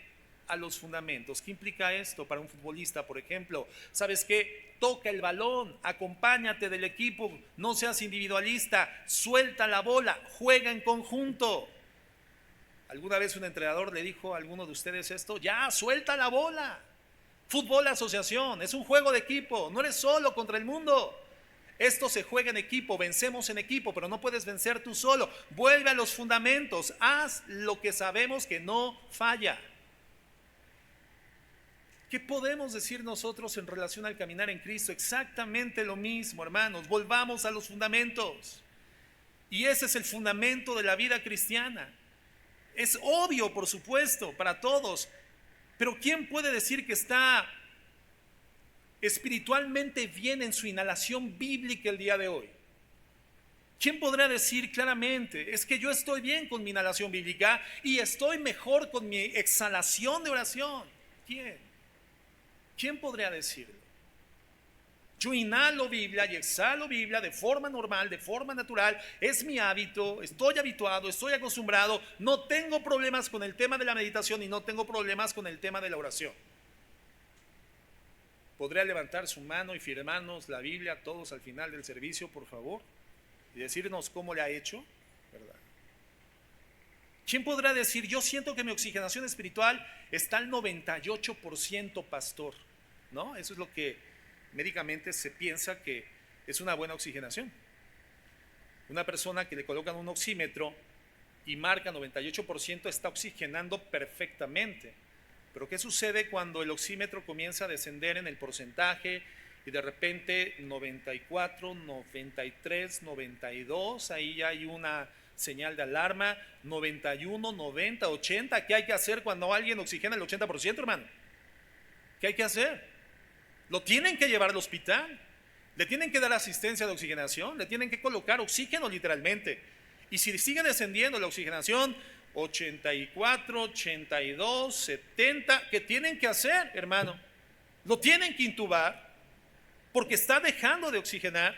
a los fundamentos. ¿Qué implica esto para un futbolista, por ejemplo? ¿Sabes qué? Toca el balón, acompáñate del equipo, no seas individualista, suelta la bola, juega en conjunto. ¿Alguna vez un entrenador le dijo a alguno de ustedes esto? Ya, suelta la bola. Fútbol asociación, es un juego de equipo, no eres solo contra el mundo. Esto se juega en equipo, vencemos en equipo, pero no puedes vencer tú solo. Vuelve a los fundamentos, haz lo que sabemos que no falla. ¿Qué podemos decir nosotros en relación al caminar en Cristo? Exactamente lo mismo, hermanos. Volvamos a los fundamentos. Y ese es el fundamento de la vida cristiana. Es obvio, por supuesto, para todos. Pero ¿quién puede decir que está espiritualmente bien en su inhalación bíblica el día de hoy? ¿Quién podrá decir claramente, es que yo estoy bien con mi inhalación bíblica y estoy mejor con mi exhalación de oración? ¿Quién? ¿Quién podría decirlo? Yo inhalo Biblia y exhalo Biblia de forma normal, de forma natural, es mi hábito, estoy habituado, estoy acostumbrado, no tengo problemas con el tema de la meditación y no tengo problemas con el tema de la oración. ¿Podría levantar su mano y firmarnos la Biblia todos al final del servicio, por favor? Y decirnos cómo le ha hecho, ¿verdad? ¿Quién podrá decir, yo siento que mi oxigenación espiritual está al 98%, pastor? ¿No? Eso es lo que médicamente se piensa que es una buena oxigenación. Una persona que le colocan un oxímetro y marca 98% está oxigenando perfectamente. Pero ¿qué sucede cuando el oxímetro comienza a descender en el porcentaje y de repente 94, 93, 92, ahí ya hay una señal de alarma, 91, 90, 80? ¿Qué hay que hacer cuando alguien oxigena el 80%, hermano? ¿Qué hay que hacer? Lo tienen que llevar al hospital, le tienen que dar asistencia de oxigenación, le tienen que colocar oxígeno literalmente. Y si sigue descendiendo la oxigenación, 84, 82, 70, ¿qué tienen que hacer, hermano? Lo tienen que intubar porque está dejando de oxigenar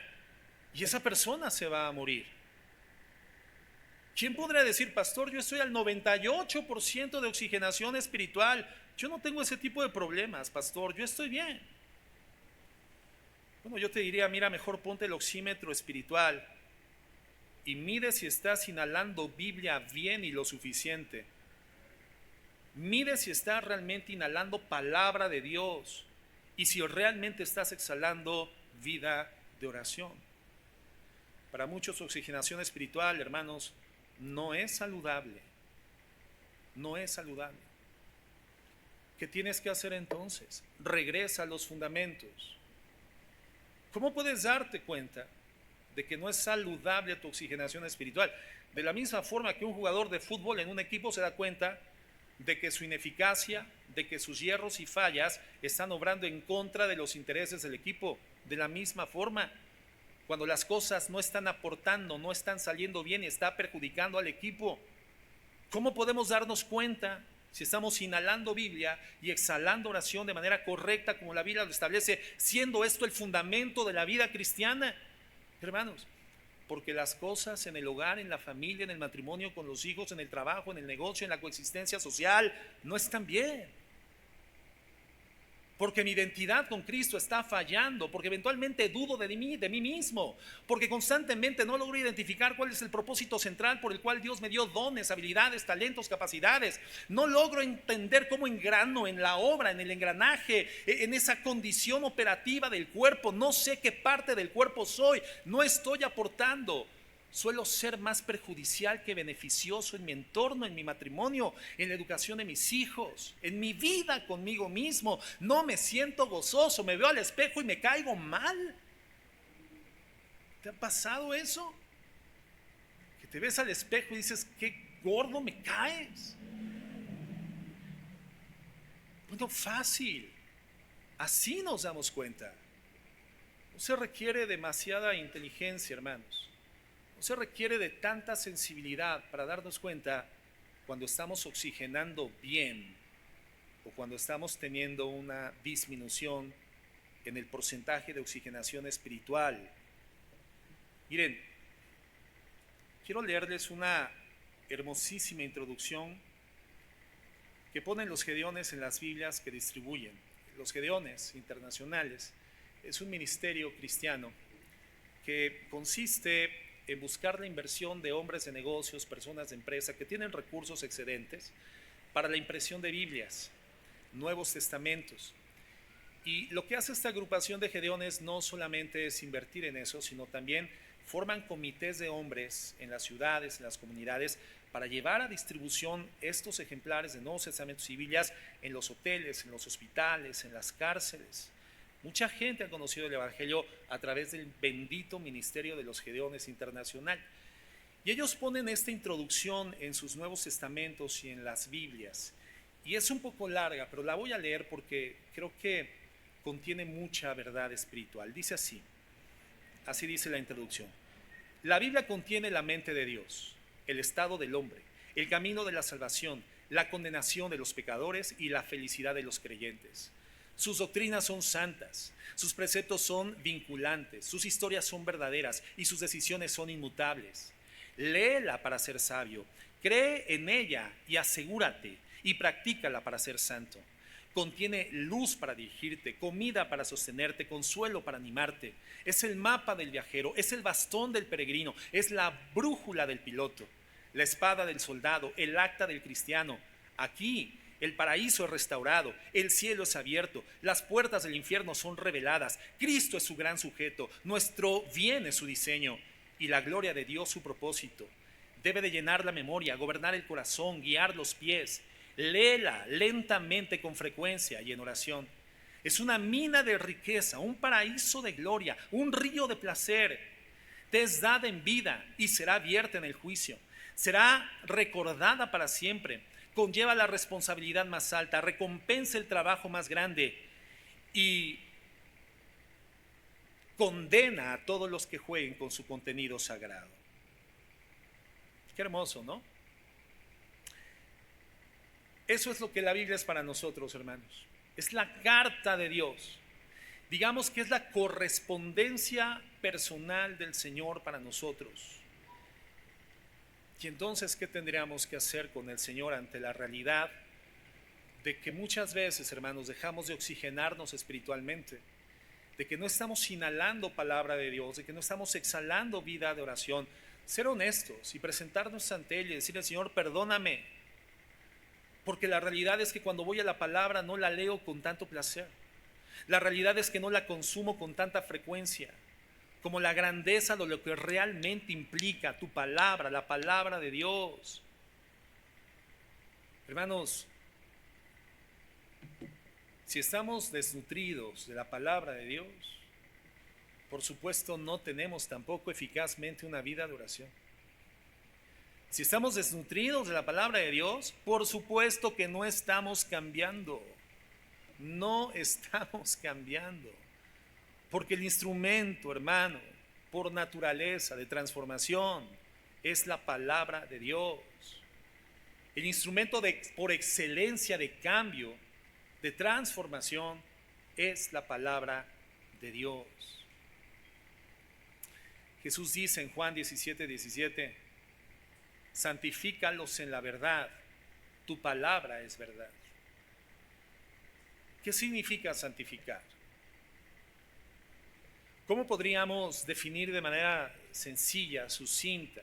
y esa persona se va a morir. ¿Quién podría decir, pastor, yo estoy al 98% de oxigenación espiritual? Yo no tengo ese tipo de problemas, pastor, yo estoy bien. Bueno, yo te diría, mira, mejor ponte el oxímetro espiritual y mide si estás inhalando Biblia bien y lo suficiente. Mide si estás realmente inhalando palabra de Dios y si realmente estás exhalando vida de oración. Para muchos, oxigenación espiritual, hermanos, no es saludable. No es saludable. ¿Qué tienes que hacer entonces? Regresa a los fundamentos. ¿Cómo puedes darte cuenta de que no es saludable tu oxigenación espiritual? De la misma forma que un jugador de fútbol en un equipo se da cuenta de que su ineficacia, de que sus hierros y fallas están obrando en contra de los intereses del equipo. De la misma forma, cuando las cosas no están aportando, no están saliendo bien y está perjudicando al equipo, ¿cómo podemos darnos cuenta si estamos inhalando Biblia y exhalando oración de manera correcta como la Biblia lo establece, siendo esto el fundamento de la vida cristiana? Hermanos, porque las cosas en el hogar, en la familia, en el matrimonio, con los hijos, en el trabajo, en el negocio, en la coexistencia social, no están bien. porque mi identidad con Cristo está fallando, porque eventualmente dudo de mí mismo, porque constantemente no logro identificar cuál es el propósito central por el cual Dios me dio dones, habilidades, talentos, capacidades. No logro entender cómo engrano en la obra, en el engranaje, en esa condición operativa del cuerpo. No sé qué parte del cuerpo soy, no estoy aportando. Suelo ser más perjudicial que beneficioso en mi entorno, en mi matrimonio, en la educación de mis hijos, en mi vida conmigo mismo. No me siento gozoso, me veo al espejo y me caigo mal. ¿Te ha pasado eso? Que te ves al espejo y dices, qué gordo me caes. Bueno, fácil. Así nos damos cuenta. No se requiere demasiada inteligencia, hermanos. No se requiere de tanta sensibilidad para darnos cuenta cuando estamos oxigenando bien o cuando estamos teniendo una disminución en el porcentaje de oxigenación espiritual. Miren, quiero leerles una hermosísima introducción que ponen los Gedeones en las Biblias que distribuyen. Los Gedeones internacionales es un ministerio cristiano que consiste en buscar la inversión de hombres de negocios, personas de empresa que tienen recursos excedentes para la impresión de Biblias, Nuevos Testamentos. Y lo que hace esta agrupación de Gedeones no solamente es invertir en eso, sino también forman comités de hombres en las ciudades, en las comunidades, para llevar a distribución estos ejemplares de Nuevos Testamentos y Biblias en los hoteles, en los hospitales, en las cárceles. Mucha gente ha conocido el Evangelio a través del bendito ministerio de los Gedeones Internacional. Y ellos ponen esta introducción en sus Nuevos Testamentos y en las Biblias. Y es un poco larga, pero la voy a leer porque creo que contiene mucha verdad espiritual. Dice así dice la introducción. La Biblia contiene la mente de Dios, el estado del hombre, el camino de la salvación, la condenación de los pecadores y la felicidad de los creyentes. Sus doctrinas son santas, sus preceptos son vinculantes, sus historias son verdaderas y sus decisiones son inmutables. Léela para ser sabio, cree en ella y asegúrate y practícala para ser santo. Contiene luz para dirigirte, comida para sostenerte, consuelo para animarte. Es el mapa del viajero, es el bastón del peregrino, es la brújula del piloto, la espada del soldado, el acta del cristiano. Aquí el paraíso es restaurado, el cielo es abierto, las puertas del infierno son reveladas, Cristo es su gran sujeto, nuestro bien es su diseño y la gloria de Dios su propósito. Debe de llenar la memoria, gobernar el corazón, guiar los pies. Léela lentamente con frecuencia y en oración. Es una mina de riqueza, un paraíso de gloria, un río de placer. Te es dada en vida y será abierta en el juicio. Será recordada para siempre. Conlleva la responsabilidad más alta, recompensa el trabajo más grande y condena a todos los que jueguen con su contenido sagrado. Qué hermoso, ¿no? Eso es lo que la Biblia es para nosotros, hermanos. Es la carta de Dios. Digamos que es la correspondencia personal del Señor para nosotros. Y entonces, ¿qué tendríamos que hacer con el Señor ante la realidad de que muchas veces, hermanos, dejamos de oxigenarnos espiritualmente, de que no estamos inhalando palabra de Dios, de que no estamos exhalando vida de oración? Ser honestos y presentarnos ante Él y decirle: Señor, perdóname, porque la realidad es que cuando voy a la palabra no la leo con tanto placer. La realidad es que no la consumo con tanta frecuencia, como la grandeza de lo que realmente implica tu palabra, la palabra de Dios. Hermanos, si estamos desnutridos de la palabra de Dios, por supuesto no tenemos tampoco eficazmente una vida de oración. Si estamos desnutridos de la palabra de Dios, por supuesto que no estamos cambiando. No estamos cambiando. Porque el instrumento, hermano, por naturaleza de transformación, es la palabra de Dios. El instrumento por excelencia de cambio, de transformación, es la palabra de Dios. Jesús dice en Juan 17:17, santifícalos en la verdad, tu palabra es verdad. ¿Qué significa santificar? ¿Cómo podríamos definir de manera sencilla, sucinta,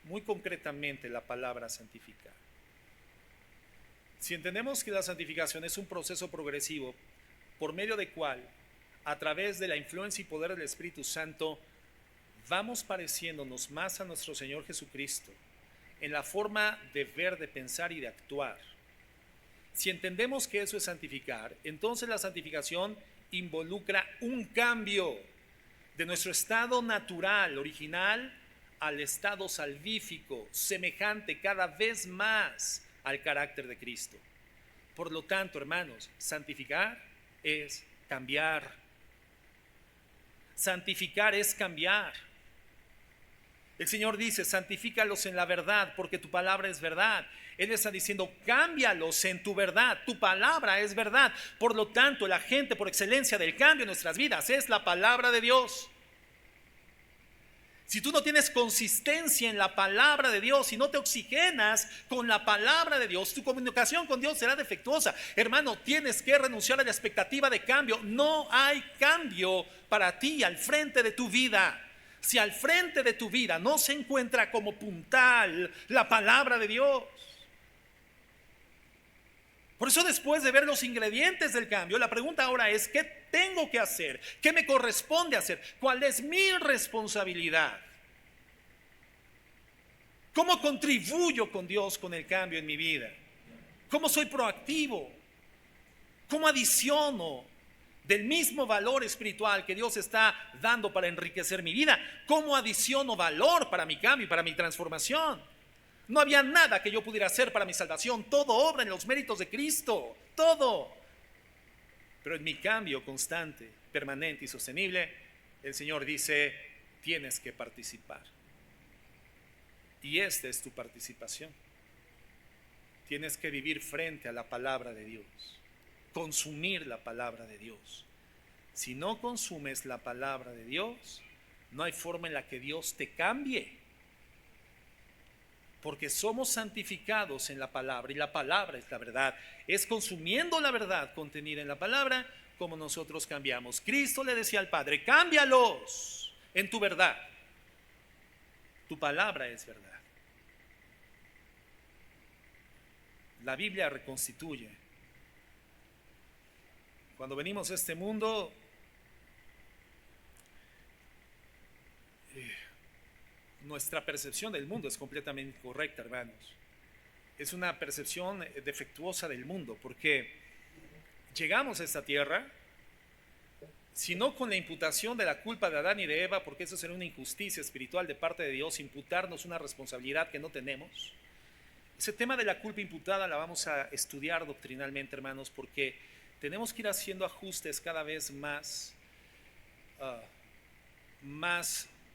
muy concretamente la palabra santificar? Si entendemos que la santificación es un proceso progresivo por medio del cual, a través de la influencia y poder del Espíritu Santo, vamos pareciéndonos más a nuestro Señor Jesucristo en la forma de ver, de pensar y de actuar. Si entendemos que eso es santificar, entonces la santificación involucra un cambio de nuestro estado natural, original, al estado salvífico, semejante cada vez más al carácter de Cristo. Por lo tanto, hermanos, santificar es cambiar. Santificar es cambiar. El Señor dice, santifícalos en la verdad, porque tu palabra es verdad. Él está diciendo, cámbialos en tu verdad, tu palabra es verdad. Por lo tanto, el agente por excelencia del cambio en nuestras vidas es la palabra de Dios. Si tú no tienes consistencia en la palabra de Dios, si no te oxigenas con la palabra de Dios, tu comunicación con Dios será defectuosa. Hermano, tienes que renunciar a la expectativa de cambio. No hay cambio para ti al frente de tu vida. Si al frente de tu vida no se encuentra como puntal la palabra de Dios. Por eso, después de ver los ingredientes del cambio, la pregunta ahora es, ¿qué tengo que hacer? ¿Qué me corresponde hacer? ¿Cuál es mi responsabilidad? ¿Cómo contribuyo con Dios con el cambio en mi vida? ¿Cómo soy proactivo? ¿Cómo adiciono del mismo valor espiritual que Dios está dando para enriquecer mi vida? ¿Cómo adiciono valor para mi cambio y para mi transformación? No había nada que yo pudiera hacer para mi salvación. Todo obra en los méritos de Cristo. Todo. Pero en mi cambio constante, permanente y sostenible, el Señor dice, tienes que participar. Y esta es tu participación. Tienes que vivir frente a la palabra de Dios. Consumir la palabra de Dios. Si no consumes la palabra de Dios, no hay forma en la que Dios te cambie. Porque somos santificados en la palabra y la palabra es la verdad. Es consumiendo la verdad contenida en la palabra como nosotros cambiamos. Cristo le decía al Padre, cámbialos en tu verdad. Tu palabra es verdad. La Biblia reconstituye. Cuando venimos a este mundo, nuestra percepción del mundo es completamente incorrecta, hermanos. Es una percepción defectuosa del mundo, porque llegamos a esta tierra, si no con la imputación de la culpa de Adán y de Eva, porque eso sería una injusticia espiritual de parte de Dios, imputarnos una responsabilidad que no tenemos. Ese tema de la culpa imputada la vamos a estudiar doctrinalmente, hermanos, porque tenemos que ir haciendo ajustes cada vez más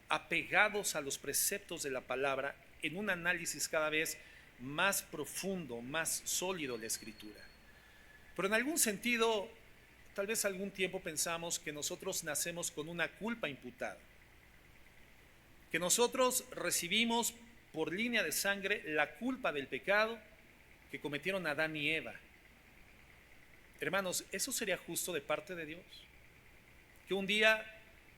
apegados a los preceptos de la palabra, en un análisis cada vez más profundo, más sólido de la Escritura. Pero en algún sentido, tal vez algún tiempo pensamos que nosotros nacemos con una culpa imputada, que nosotros recibimos por línea de sangre la culpa del pecado que cometieron Adán y Eva. Hermanos, ¿eso sería justo de parte de Dios? Que un día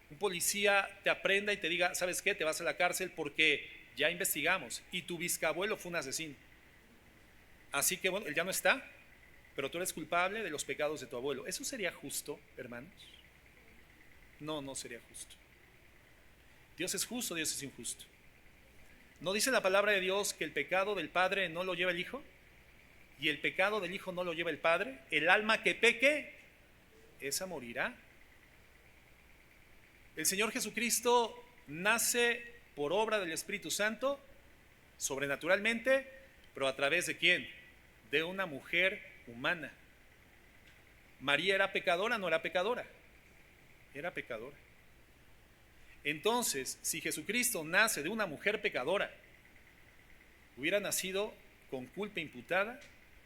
un policía te aprenda y te diga, ¿sabes qué? Te vas a la cárcel porque ya investigamos y tu bisabuelo fue un asesino. Así que bueno, él ya no está, pero tú eres culpable de los pecados de tu abuelo. ¿Eso sería justo, hermanos? No, no sería justo. Dios es justo, Dios es injusto. ¿No dice la palabra de Dios que el pecado del padre no lo lleva el hijo? Y el pecado del hijo no lo lleva el padre. El alma que peque, esa morirá. El Señor Jesucristo nace por obra del Espíritu Santo, sobrenaturalmente, pero ¿a través de quién? De una mujer humana. María era pecadora, no era pecadora. Era pecadora. Entonces, si Jesucristo nace de una mujer pecadora, hubiera nacido con culpa imputada,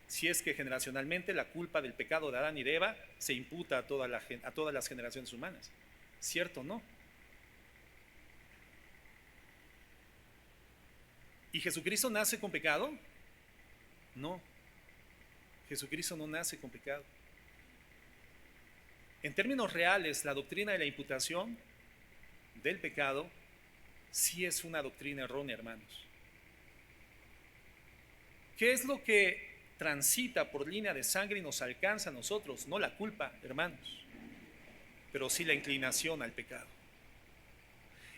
si es que generacionalmente la culpa del pecado de Adán y de Eva se imputa a todas las generaciones humanas. ¿Cierto o no? ¿Y Jesucristo nace con pecado? No. Jesucristo no nace con pecado. En términos reales, la doctrina de la imputación del pecado sí es una doctrina errónea, hermanos. ¿Qué es lo que transita por línea de sangre y nos alcanza a nosotros? No la culpa, hermanos, pero sí la inclinación al pecado.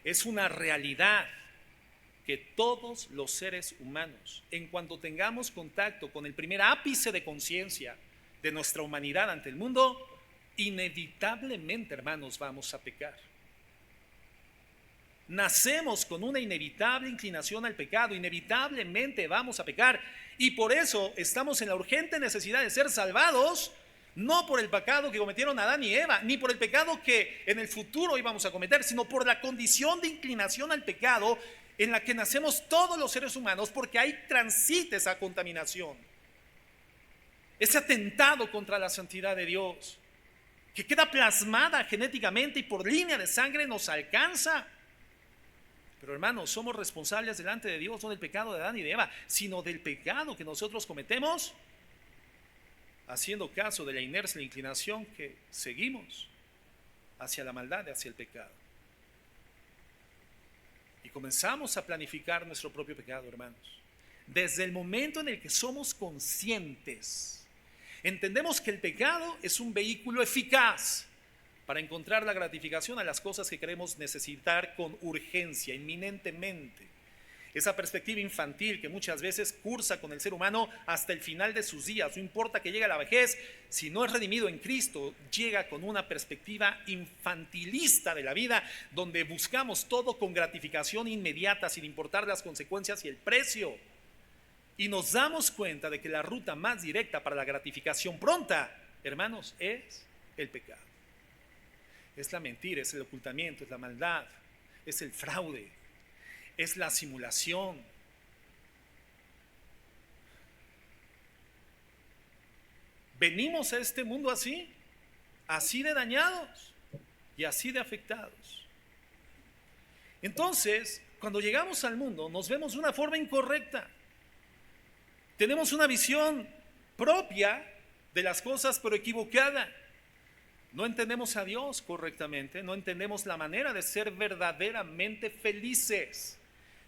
Es una realidad que todos los seres humanos, en cuanto tengamos contacto con el primer ápice de conciencia de nuestra humanidad ante el mundo, inevitablemente, hermanos, vamos a pecar. Nacemos con una inevitable inclinación al pecado, inevitablemente vamos a pecar, y por eso estamos en la urgente necesidad de ser salvados, no por el pecado que cometieron Adán y Eva, ni por el pecado que en el futuro íbamos a cometer, sino por la condición de inclinación al pecado en la que nacemos todos los seres humanos, porque ahí transita esa contaminación, ese atentado contra la santidad de Dios, que queda plasmada genéticamente y por línea de sangre nos alcanza. Pero hermanos, somos responsables delante de Dios no del pecado de Adán y de Eva, sino del pecado que nosotros cometemos, haciendo caso de la inercia y la inclinación que seguimos hacia la maldad, hacia el pecado. Y comenzamos a planificar nuestro propio pecado, hermanos. Desde el momento en el que somos conscientes, entendemos que el pecado es un vehículo eficaz para encontrar la gratificación a las cosas que queremos necesitar con urgencia, inminentemente. Esa perspectiva infantil que muchas veces cursa con el ser humano hasta el final de sus días. No importa que llegue a la vejez, si no es redimido en Cristo, llega con una perspectiva infantilista de la vida, donde buscamos todo con gratificación inmediata, sin importar las consecuencias y el precio. Y nos damos cuenta de que la ruta más directa para la gratificación pronta, hermanos, es el pecado. Es la mentira, es el ocultamiento, es la maldad, es el fraude, es la simulación. Venimos a este mundo así de dañados y así de afectados. Entonces, cuando llegamos al mundo, nos vemos de una forma incorrecta. Tenemos una visión propia de las cosas, pero equivocada. No entendemos a Dios correctamente, no entendemos la manera de ser verdaderamente felices.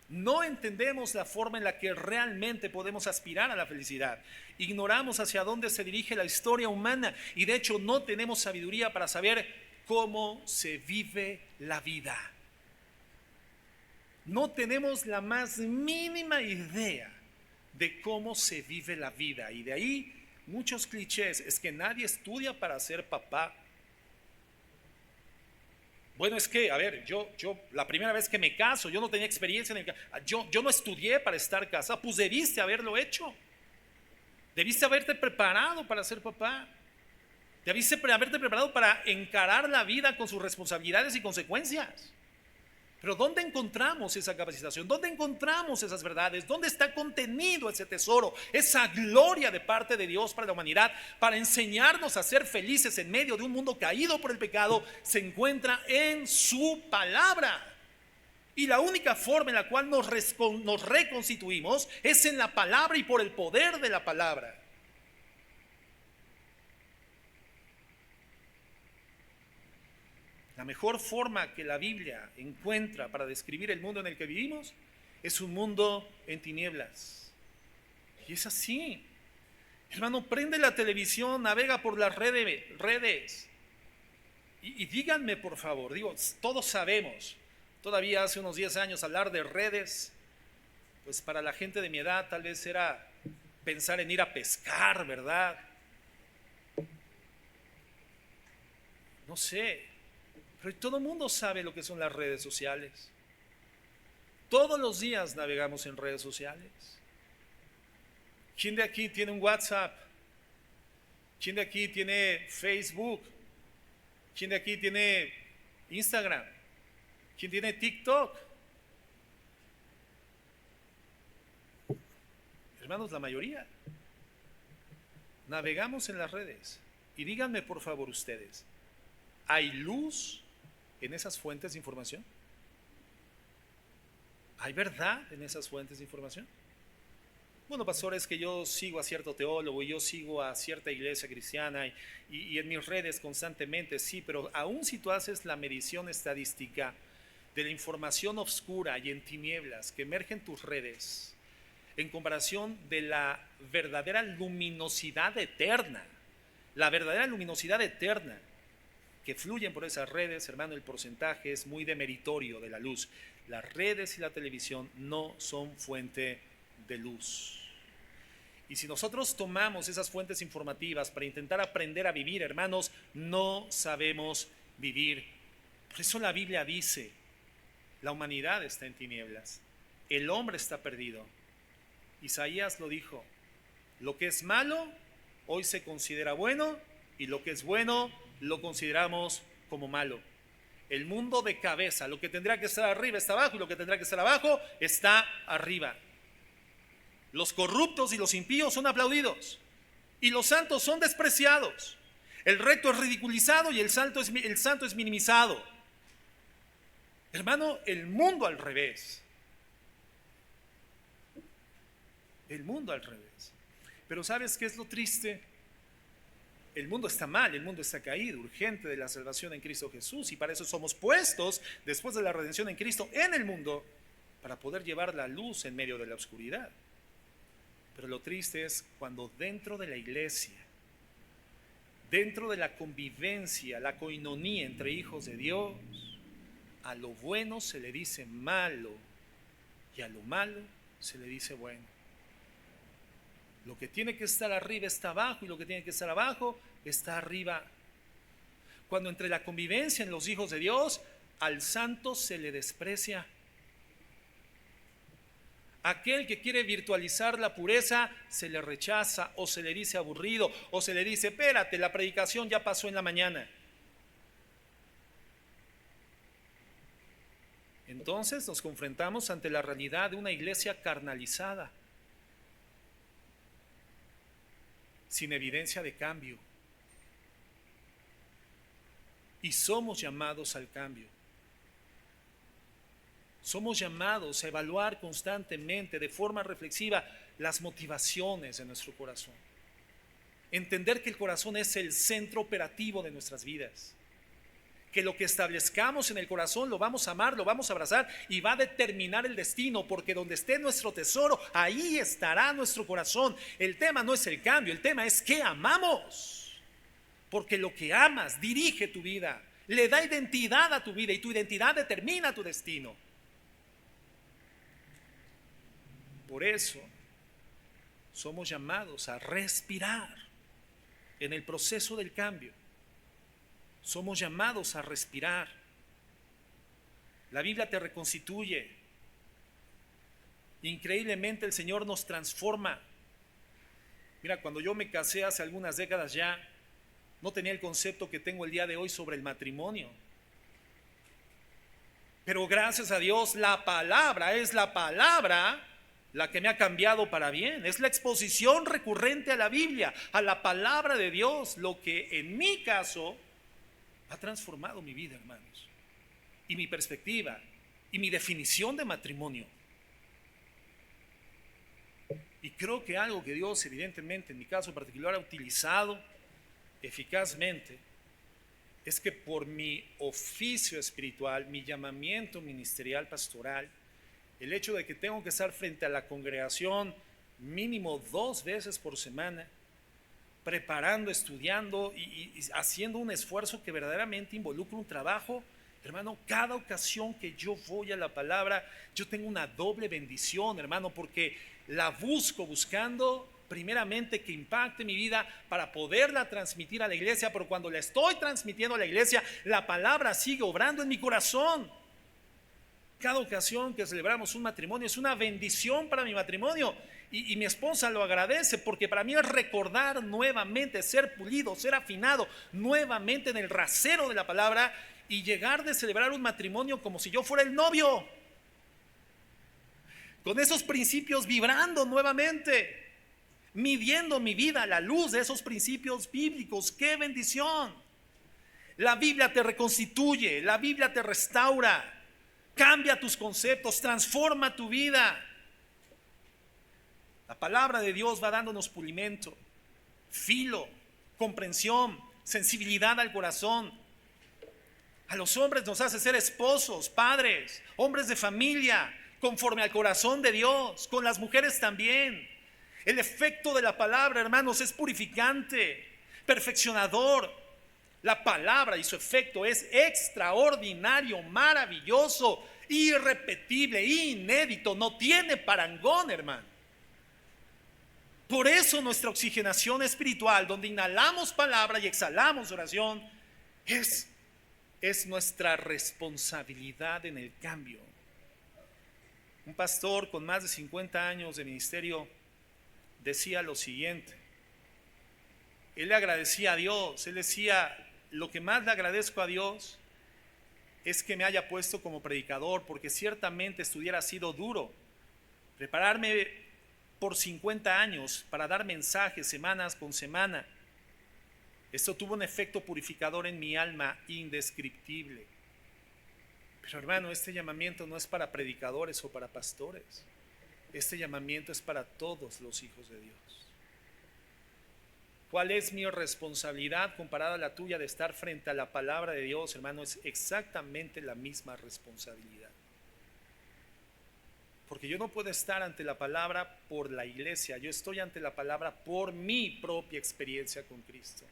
No entendemos la forma en la que realmente podemos aspirar a la felicidad. Ignoramos hacia dónde se dirige la historia humana y de hecho no tenemos sabiduría para saber cómo se vive la vida. No tenemos la más mínima idea de cómo se vive la vida, y de ahí muchos clichés. Es que nadie estudia para ser papá. Bueno, es que, a ver, yo la primera vez que me caso, yo no tenía experiencia en yo no estudié para estar casado. Pues debiste haberlo hecho. Debiste haberte preparado para ser papá. Debiste haberte preparado para encarar la vida con sus responsabilidades y consecuencias. Pero ¿dónde encontramos esa capacitación? ¿Dónde encontramos esas verdades? ¿Dónde está contenido ese tesoro, esa gloria de parte de Dios para la humanidad, para enseñarnos a ser felices en medio de un mundo caído por el pecado? Se encuentra en su palabra. Y la única forma en la cual nos reconstituimos es en la palabra y por el poder de la palabra. La mejor forma que la Biblia encuentra para describir el mundo en el que vivimos es un mundo en tinieblas. Y es así. Hermano, prende la televisión, navega por las redes. Y díganme, por favor, todos sabemos, todavía hace unos 10 años hablar de redes, pues para la gente de mi edad tal vez era pensar en ir a pescar, ¿verdad? No sé. Pero todo el mundo sabe lo que son las redes sociales. Todos los días navegamos en redes sociales. ¿Quién de aquí tiene un WhatsApp? ¿Quién de aquí tiene Facebook? ¿Quién de aquí tiene Instagram? ¿Quién tiene TikTok? Hermanos, la mayoría. Navegamos en las redes. Y díganme por favor ustedes, ¿hay luz en esas fuentes de información? ¿Hay verdad en esas fuentes de información? Bueno, pastor, es que yo sigo a cierto teólogo y yo sigo a cierta iglesia cristiana y en mis redes constantemente, sí, pero aún si tú haces la medición estadística de la información oscura y en tinieblas que emerge en tus redes, en comparación de la verdadera luminosidad eterna, la verdadera luminosidad eterna que fluyen por esas redes, hermano, el porcentaje es muy demeritorio de la luz. Las redes y la televisión no son fuente de luz. Y si nosotros tomamos esas fuentes informativas para intentar aprender a vivir, hermanos, no sabemos vivir. Por eso la Biblia dice, la humanidad está en tinieblas, el hombre está perdido. Isaías lo dijo, lo que es malo hoy se considera bueno y lo que es bueno lo consideramos como malo. El mundo de cabeza, lo que tendrá que estar arriba está abajo y lo que tendrá que estar abajo está arriba. Los corruptos y los impíos son aplaudidos y los santos son despreciados. El recto es ridiculizado y el santo es minimizado. Hermano, el mundo al revés. El mundo al revés. Pero ¿sabes qué es lo triste? El mundo está mal, el mundo está caído, urgente de la salvación en Cristo Jesús, y para eso somos puestos, después de la redención en Cristo, en el mundo, para poder llevar la luz en medio de la oscuridad. Pero lo triste es cuando dentro de la iglesia, dentro de la convivencia, la coinonía entre hijos de Dios, a lo bueno se le dice malo y a lo malo se le dice bueno. Lo que tiene que estar arriba está abajo y lo que tiene que estar abajo está arriba. Cuando entre la convivencia en los hijos de Dios, al santo se le desprecia. Aquel que quiere virtualizar la pureza se le rechaza o se le dice aburrido o se le dice, espérate, la predicación ya pasó en la mañana. Entonces nos confrontamos ante la realidad de una iglesia carnalizada, sin evidencia de cambio. Y somos llamados al cambio. Somos llamados a evaluar constantemente, de forma reflexiva, las motivaciones de nuestro corazón. Entender que el corazón es el centro operativo de nuestras vidas. Que lo que establezcamos en el corazón lo vamos a amar, lo vamos a abrazar y va a determinar el destino, porque donde esté nuestro tesoro, ahí estará nuestro corazón. El tema no es el cambio, el tema es qué amamos, porque lo que amas dirige tu vida, le da identidad a tu vida y tu identidad determina tu destino. Por eso somos llamados a respirar en el proceso del cambio. Somos llamados a respirar. La Biblia te reconstituye. Increíblemente el Señor nos transforma. Mira, cuando yo me casé hace algunas décadas ya, no tenía el concepto que tengo el día de hoy sobre el matrimonio. Pero gracias a Dios, la palabra es la palabra la que me ha cambiado para bien. Es la exposición recurrente a la Biblia, a la palabra de Dios, lo que en mi caso ha transformado mi vida, hermanos, y mi perspectiva, y mi definición de matrimonio. Y creo que algo que Dios, evidentemente, en mi caso particular, ha utilizado eficazmente, es que por mi oficio espiritual, mi llamamiento ministerial pastoral, el hecho de que tengo que estar frente a la congregación mínimo 2 veces por semana, preparando, estudiando y haciendo un esfuerzo que verdaderamente involucra un trabajo, hermano, cada ocasión que yo voy a la palabra, yo tengo una doble bendición, hermano, porque la buscando primeramente que impacte mi vida para poderla transmitir a la iglesia, pero cuando la estoy transmitiendo a la iglesia, la palabra sigue obrando en mi corazón. Cada ocasión que celebramos un matrimonio es una bendición para mi matrimonio y mi esposa lo agradece, porque para mí es recordar nuevamente, ser pulido, ser afinado nuevamente en el rasero de la palabra y llegar de celebrar un matrimonio como si yo fuera el novio, con esos principios vibrando nuevamente, midiendo mi vida a la luz de esos principios bíblicos. ¡Qué bendición! La Biblia te reconstituye, la Biblia te restaura. Cambia tus conceptos, transforma tu vida. La palabra de Dios va dándonos pulimento, filo, comprensión, sensibilidad al corazón. A los hombres nos hace ser esposos, padres, hombres de familia, conforme al corazón de Dios, con las mujeres también. El efecto de la palabra, hermanos, es purificante, perfeccionador. La palabra y su efecto es extraordinario, maravilloso, irrepetible, inédito, no tiene parangón, hermano. Por eso nuestra oxigenación espiritual, donde inhalamos palabra y exhalamos oración, es nuestra responsabilidad en el cambio. Un pastor con más de 50 años de ministerio decía lo siguiente. Él le agradecía a Dios. Él decía: lo que más le agradezco a Dios es que me haya puesto como predicador, porque ciertamente esto hubiera sido duro. Prepararme por 50 años para dar mensajes semanas con semana. Esto tuvo un efecto purificador en mi alma indescriptible. Pero hermano, este llamamiento no es para predicadores o para pastores. Este llamamiento es para todos los hijos de Dios. ¿Cuál es mi responsabilidad comparada a la tuya de estar frente a la palabra de Dios, hermano? Es exactamente la misma responsabilidad. Porque yo no puedo estar ante la palabra por la iglesia, yo estoy ante la palabra por mi propia experiencia con Cristo.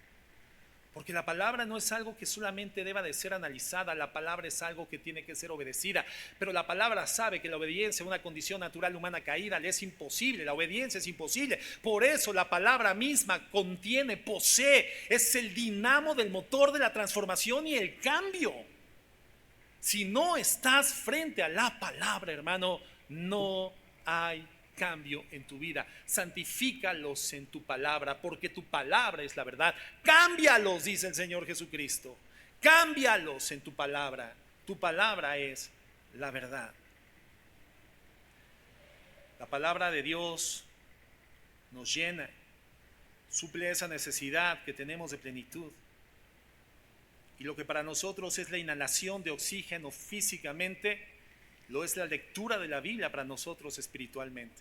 Porque la palabra no es algo que solamente deba de ser analizada, la palabra es algo que tiene que ser obedecida. Pero la palabra sabe que la obediencia es una condición natural humana caída, le es imposible, la obediencia es imposible. Por eso la palabra misma contiene, posee, es el dinamo del motor de la transformación y el cambio. Si no estás frente a la palabra, hermano, no hay cambio en tu vida. Santifícalos en tu palabra, porque tu palabra es la verdad. Cámbialos, dice el Señor Jesucristo. Cámbialos en tu palabra. Tu palabra es la verdad. La palabra de Dios nos llena, suple esa necesidad que tenemos de plenitud. Y lo que para nosotros es la inhalación de oxígeno físicamente, lo es la lectura de la Biblia para nosotros espiritualmente.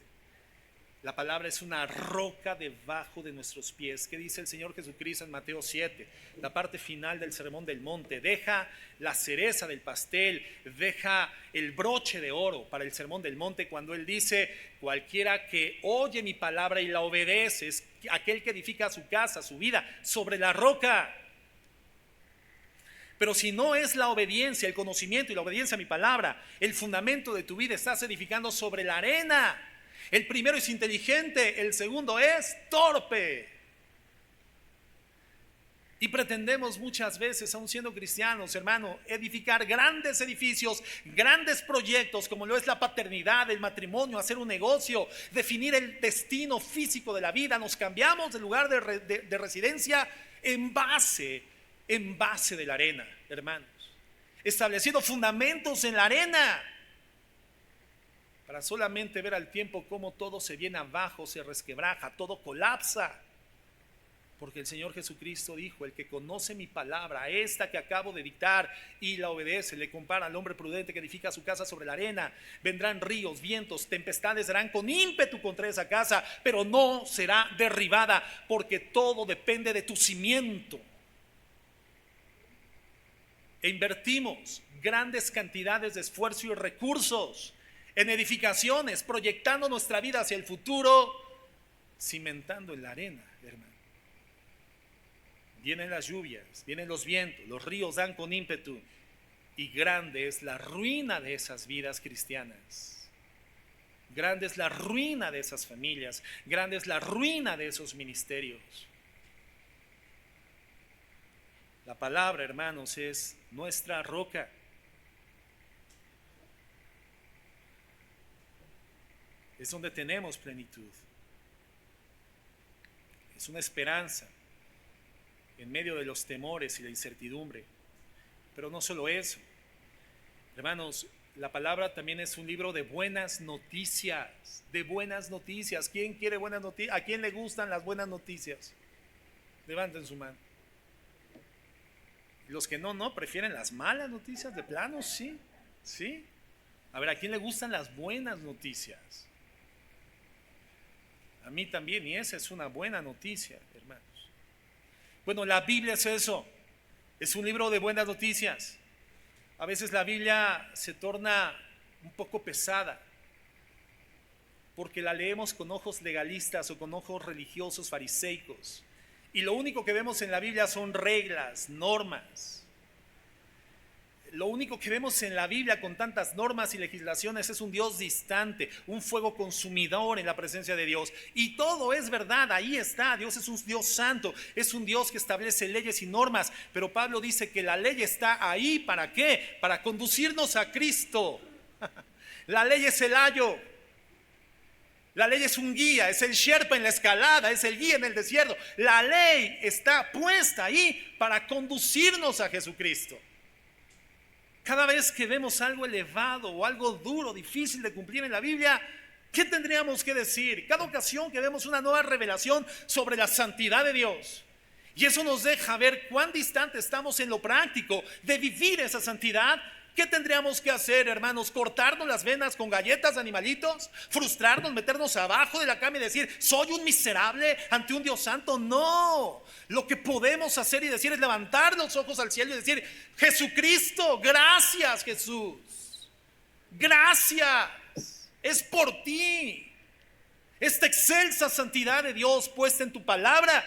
La palabra es una roca debajo de nuestros pies. ¿Qué dice el Señor Jesucristo en Mateo 7? La parte final del Sermón del Monte. Deja la cereza del pastel, deja el broche de oro para el Sermón del Monte, cuando Él dice: cualquiera que oye mi palabra y la obedece es aquel que edifica su casa, su vida, sobre la roca. Pero si no es la obediencia, el conocimiento y la obediencia a mi palabra el fundamento de tu vida, estás edificando sobre la arena. El primero es inteligente, el segundo es torpe. Y pretendemos muchas veces, aun siendo cristianos, hermano, edificar grandes edificios, grandes proyectos, como lo es la paternidad, el matrimonio, hacer un negocio, definir el destino físico de la vida. Nos cambiamos de lugar de residencia en base de la arena, hermanos, estableciendo fundamentos en la arena, para solamente ver al tiempo cómo todo se viene abajo, se resquebraja, todo colapsa. Porque el Señor Jesucristo dijo: el que conoce mi palabra, esta que acabo de dictar, y la obedece, le compara al hombre prudente que edifica su casa sobre la arena. Vendrán ríos, vientos, tempestades darán con ímpetu contra esa casa, pero no será derribada, porque todo depende de tu cimiento. E invertimos grandes cantidades de esfuerzo y recursos en edificaciones, proyectando nuestra vida hacia el futuro, cimentando en la arena, hermano. Vienen las lluvias, vienen los vientos, los ríos dan con ímpetu, y grande es la ruina de esas vidas cristianas. Grande es la ruina de esas familias, grande es la ruina de esos ministerios. La palabra, hermanos, es nuestra roca. Es donde tenemos plenitud. Es una esperanza en medio de los temores y la incertidumbre. Pero no solo eso. Hermanos, la palabra también es un libro de buenas noticias. De buenas noticias. ¿Quién quiere buenas noticias? ¿A quién le gustan las buenas noticias? Levanten su mano. Los que no, prefieren las malas noticias de plano, sí. A ver, ¿a quién le gustan las buenas noticias? A mí también, y esa es una buena noticia, hermanos. Bueno, la Biblia es eso, es un libro de buenas noticias. A veces la Biblia se torna un poco pesada porque la leemos con ojos legalistas o con ojos religiosos fariseicos. Y lo único que vemos en la Biblia son reglas, normas. Lo único que vemos en la Biblia con tantas normas y legislaciones es un Dios distante, un fuego consumidor en la presencia de Dios. Y todo es verdad, ahí está. Dios es un Dios santo, es un Dios que establece leyes y normas. Pero Pablo dice que la ley está ahí, ¿para qué? Para conducirnos a Cristo. La ley es el ayo. La ley es un guía, es el sherpa en la escalada, es el guía en el desierto. La ley está puesta ahí para conducirnos a Jesucristo. Cada vez que vemos algo elevado o algo duro, difícil de cumplir en la Biblia, ¿qué tendríamos que decir? Cada ocasión que vemos una nueva revelación sobre la santidad de Dios, y eso nos deja ver cuán distante estamos en lo práctico de vivir esa santidad, ¿qué tendríamos que hacer, hermanos? ¿Cortarnos las venas con galletas de animalitos? ¿Frustrarnos, meternos abajo de la cama y decir, soy un miserable ante un Dios santo? No, lo que podemos hacer y decir es levantar los ojos al cielo y decir, Jesucristo, gracias Jesús, gracias, es por ti. Esta excelsa santidad de Dios puesta en tu palabra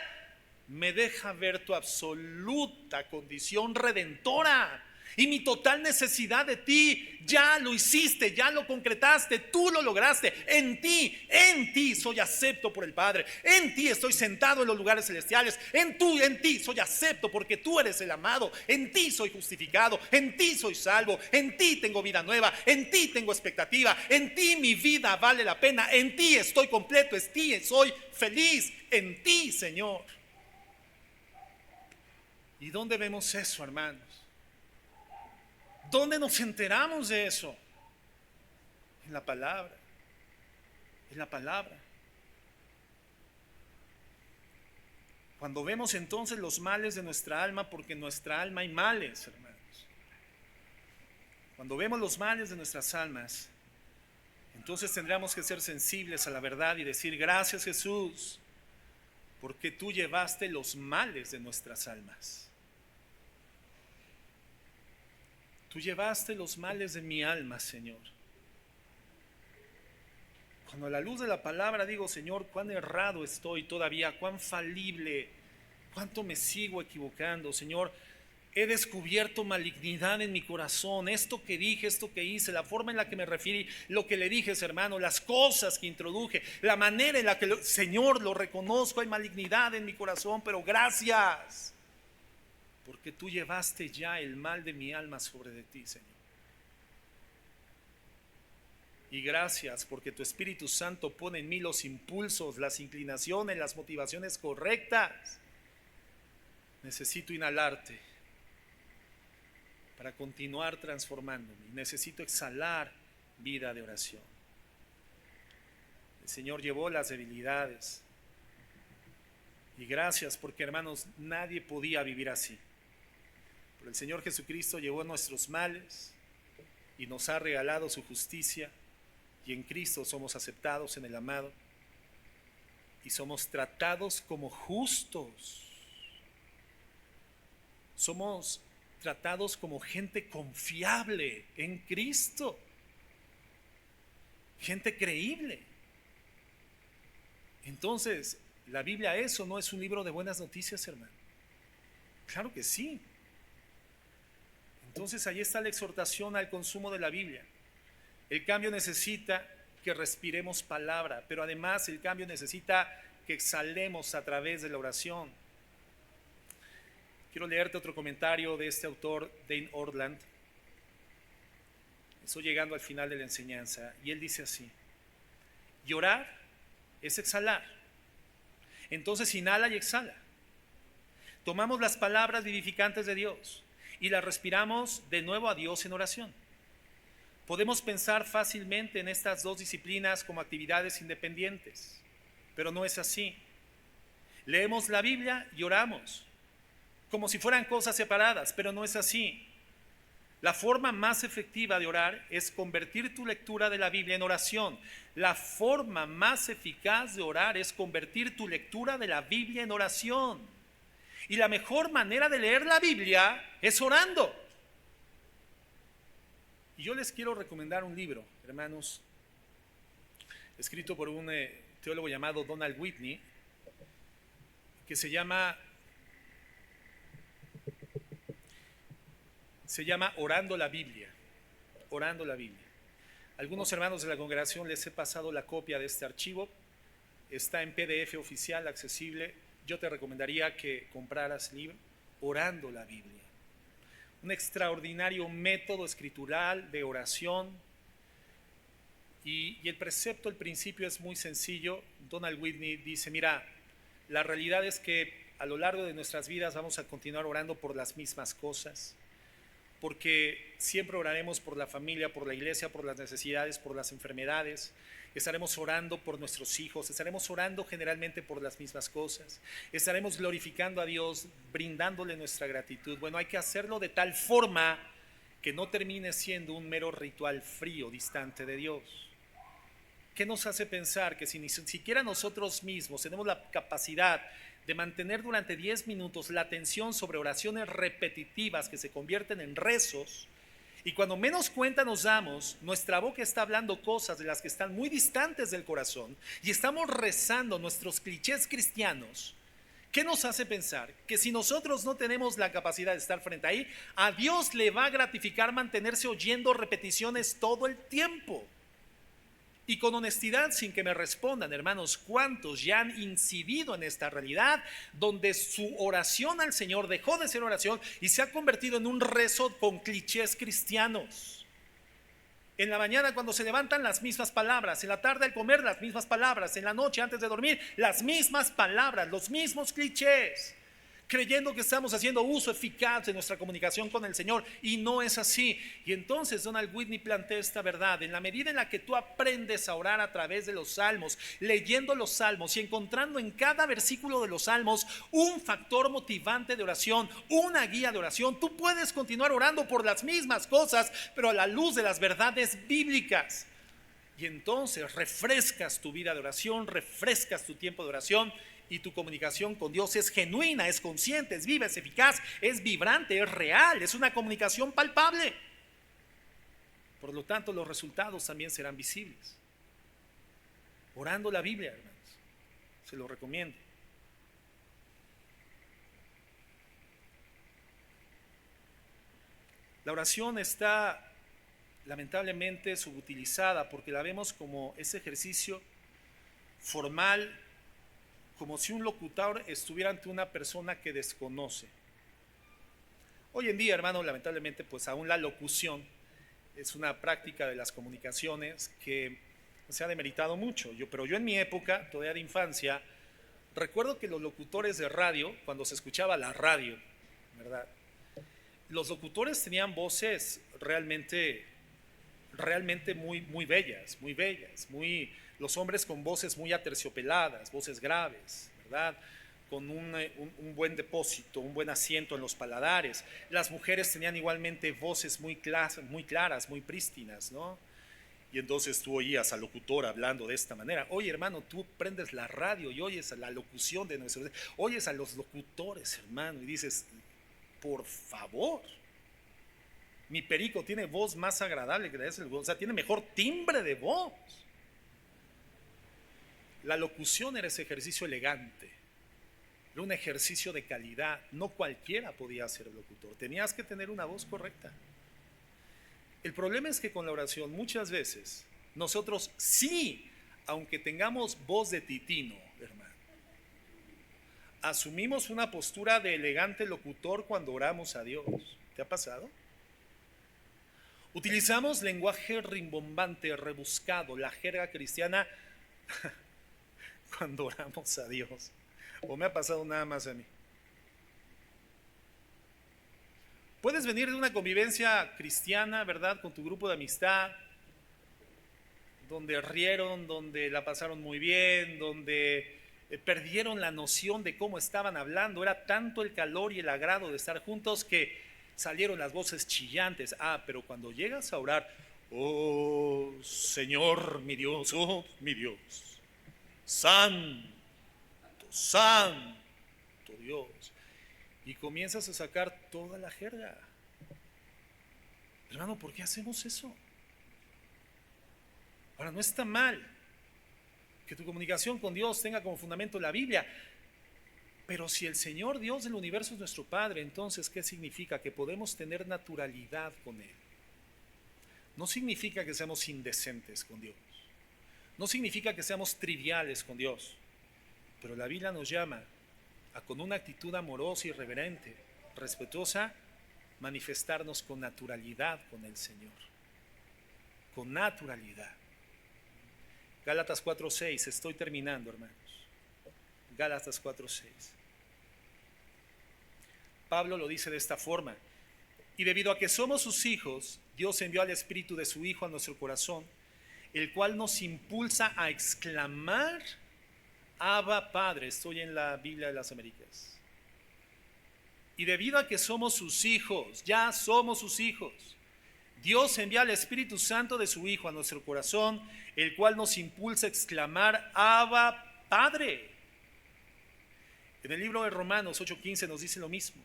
me deja ver tu absoluta condición redentora y mi total necesidad de ti. Ya lo hiciste, ya lo concretaste, tú lo lograste. En ti soy acepto por el Padre. En ti estoy sentado en los lugares celestiales. En ti soy acepto porque tú eres el amado. En ti soy justificado, en ti soy salvo, en ti tengo vida nueva, en ti tengo expectativa, en ti mi vida vale la pena, en ti estoy completo, en ti soy feliz, en ti, Señor. ¿Y dónde vemos eso, hermanos? ¿Dónde nos enteramos de eso? En la palabra. En la palabra. Cuando vemos entonces los males de nuestra alma, porque en nuestra alma hay males, hermanos. Cuando vemos los males de nuestras almas, entonces tendríamos que ser sensibles a la verdad y decir, gracias Jesús, porque tú llevaste los males de nuestras almas. Tú llevaste los males de mi alma, Señor. Cuando a la luz de la palabra digo, Señor, cuán errado estoy todavía, cuán falible, cuánto me sigo equivocando, Señor. He descubierto malignidad en mi corazón, esto que dije, esto que hice, la forma en la que me referí, lo que le dije, hermano, las cosas que introduje, la manera en la que, Señor, lo reconozco, hay malignidad en mi corazón, pero gracias. Porque tú llevaste ya el mal de mi alma sobre de ti, Señor. Y gracias porque tu Espíritu Santo pone en mí los impulsos, las inclinaciones, las motivaciones correctas. Necesito inhalarte para continuar transformándome. Necesito exhalar vida de oración. El Señor llevó las debilidades. Y gracias porque, hermanos, nadie podía vivir así. Pero el Señor Jesucristo llevó nuestros males y nos ha regalado su justicia, y en Cristo somos aceptados en el amado y somos tratados como justos. Somos tratados como gente confiable en Cristo, gente creíble. Entonces, ¿la Biblia eso no es un libro de buenas noticias, hermano? Claro que sí. Entonces ahí está la exhortación al consumo de la Biblia. El cambio necesita que respiremos palabra, pero además el cambio necesita que exhalemos a través de la oración. Quiero leerte otro comentario de este autor, Dane Ortland. Estoy llegando al final de la enseñanza y él dice así: llorar es exhalar. Entonces inhala y exhala. Tomamos las palabras vivificantes de Dios y las respiramos de nuevo a Dios en oración. Podemos pensar fácilmente en estas dos disciplinas como actividades independientes, pero no es así. Leemos la Biblia y oramos como si fueran cosas separadas, pero no es así. La forma más efectiva de orar es convertir tu lectura de la Biblia en oración. La forma más eficaz de orar es convertir tu lectura de la Biblia en oración. Y la mejor manera de leer la Biblia es orando. Y yo les quiero recomendar un libro, hermanos, escrito por un teólogo llamado Donald Whitney, que se llama Orando la Biblia. Orando la Biblia. Algunos hermanos de la congregación les he pasado la copia de este archivo. Está en PDF oficial, accesible. Yo te recomendaría que compraras el libro Orando la Biblia. Un extraordinario método escritural de oración. Y el precepto, el principio es muy sencillo. Donald Whitney dice, mira, la realidad es que a lo largo de nuestras vidas vamos a continuar orando por las mismas cosas, porque siempre oraremos por la familia, por la iglesia, por las necesidades, por las enfermedades. Estaremos orando por nuestros hijos, estaremos orando generalmente por las mismas cosas. Estaremos glorificando a Dios, brindándole nuestra gratitud. Bueno, hay que hacerlo de tal forma que no termine siendo un mero ritual frío, distante de Dios. ¿Qué nos hace pensar que si ni siquiera nosotros mismos tenemos la capacidad de mantener durante 10 minutos la atención sobre oraciones repetitivas que se convierten en rezos, y cuando menos cuenta nos damos, nuestra boca está hablando cosas de las que están muy distantes del corazón y estamos rezando nuestros clichés cristianos? ¿Qué nos hace pensar? Que si nosotros no tenemos la capacidad de estar frente ahí, a Dios le va a gratificar mantenerse oyendo repeticiones todo el tiempo. Y con honestidad, sin que me respondan, hermanos, ¿cuántos ya han incidido en esta realidad donde su oración al Señor dejó de ser oración y se ha convertido en un rezo con clichés cristianos? En la mañana cuando se levantan, las mismas palabras; en la tarde al comer, las mismas palabras; en la noche antes de dormir, las mismas palabras, los mismos clichés, creyendo que estamos haciendo uso eficaz de nuestra comunicación con el Señor, y no es así. Y entonces Donald Whitney plantea esta verdad: en la medida en la que tú aprendes a orar a través de los salmos, leyendo los salmos y encontrando en cada versículo de los salmos un factor motivante de oración, una guía de oración, tú puedes continuar orando por las mismas cosas, pero a la luz de las verdades bíblicas. Y entonces refrescas tu vida de oración, refrescas tu tiempo de oración, y tu comunicación con Dios es genuina, es consciente, es viva, es eficaz, es vibrante, es real, es una comunicación palpable. Por lo tanto, los resultados también serán visibles. Orando la Biblia, hermanos, se lo recomiendo. La oración está lamentablemente subutilizada porque la vemos como ese ejercicio formal, como si un locutor estuviera ante una persona que desconoce. Hoy en día, hermano, lamentablemente, pues aún la locución es una práctica de las comunicaciones que se ha demeritado mucho. Pero yo en mi época, todavía de infancia, recuerdo que los locutores de radio, cuando se escuchaba la radio, ¿verdad?, los locutores tenían voces realmente muy bellas, los hombres con voces muy aterciopeladas, voces graves, ¿verdad?, con un buen depósito, un buen asiento en los paladares. Las mujeres tenían igualmente voces muy claras, muy prístinas, ¿no? Y entonces tú oías al locutor hablando de esta manera. Oye, hermano, tú prendes la radio y oyes la locución de nuestros, oyes a los locutores, hermano, y dices, por favor, mi perico tiene voz más agradable que la de ese, o sea, tiene mejor timbre de voz. La locución era ese ejercicio elegante, era un ejercicio de calidad. No cualquiera podía ser locutor, tenías que tener una voz correcta. El problema es que con la oración muchas veces nosotros sí, aunque tengamos voz de titino, hermano, asumimos una postura de elegante locutor cuando oramos a Dios. ¿Te ha pasado? Utilizamos lenguaje rimbombante, rebuscado, la jerga cristiana cuando oramos a Dios. ¿O me ha pasado nada más a mí? Puedes venir de una convivencia cristiana, ¿verdad?, con tu grupo de amistad, donde rieron, donde la pasaron muy bien, donde perdieron la noción de cómo estaban hablando. Era tanto el calor y el agrado de estar juntos que salieron las voces chillantes. Pero cuando llegas a orar, oh Señor mi Dios, oh mi Dios, santo, santo Dios, y comienzas a sacar toda la jerga. Hermano, ¿por qué hacemos eso? Ahora, no está mal que tu comunicación con Dios tenga como fundamento la Biblia, pero si el Señor Dios del universo es nuestro Padre, entonces ¿qué significa? Que podemos tener naturalidad con Él. No significa que seamos indecentes con Dios, no significa que seamos triviales con Dios, pero la Biblia nos llama a, con una actitud amorosa y reverente, respetuosa, manifestarnos con naturalidad con el Señor, con naturalidad. Gálatas 4:6, estoy terminando, hermanos. Gálatas 4:6. Pablo lo dice de esta forma: y debido a que somos sus hijos, Dios envió al Espíritu de su Hijo a nuestro corazón, el cual nos impulsa a exclamar: Abba, Padre. Estoy en la Biblia de las Américas. Y debido a que somos sus hijos, ya somos sus hijos, Dios envía al Espíritu Santo de su Hijo a nuestro corazón, el cual nos impulsa a exclamar: Abba, Padre. En el libro de Romanos 8:15 nos dice lo mismo.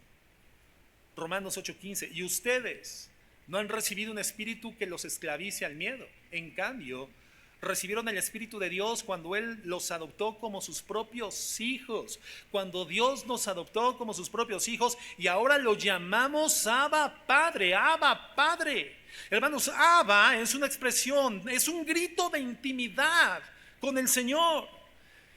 Romanos 8:15, y ustedes no han recibido un espíritu que los esclavice al miedo. En cambio, recibieron el Espíritu de Dios cuando Él los adoptó como sus propios hijos. Cuando Dios nos adoptó como sus propios hijos, y ahora lo llamamos Abba Padre, Abba Padre. Hermanos, Abba es una expresión, es un grito de intimidad con el Señor.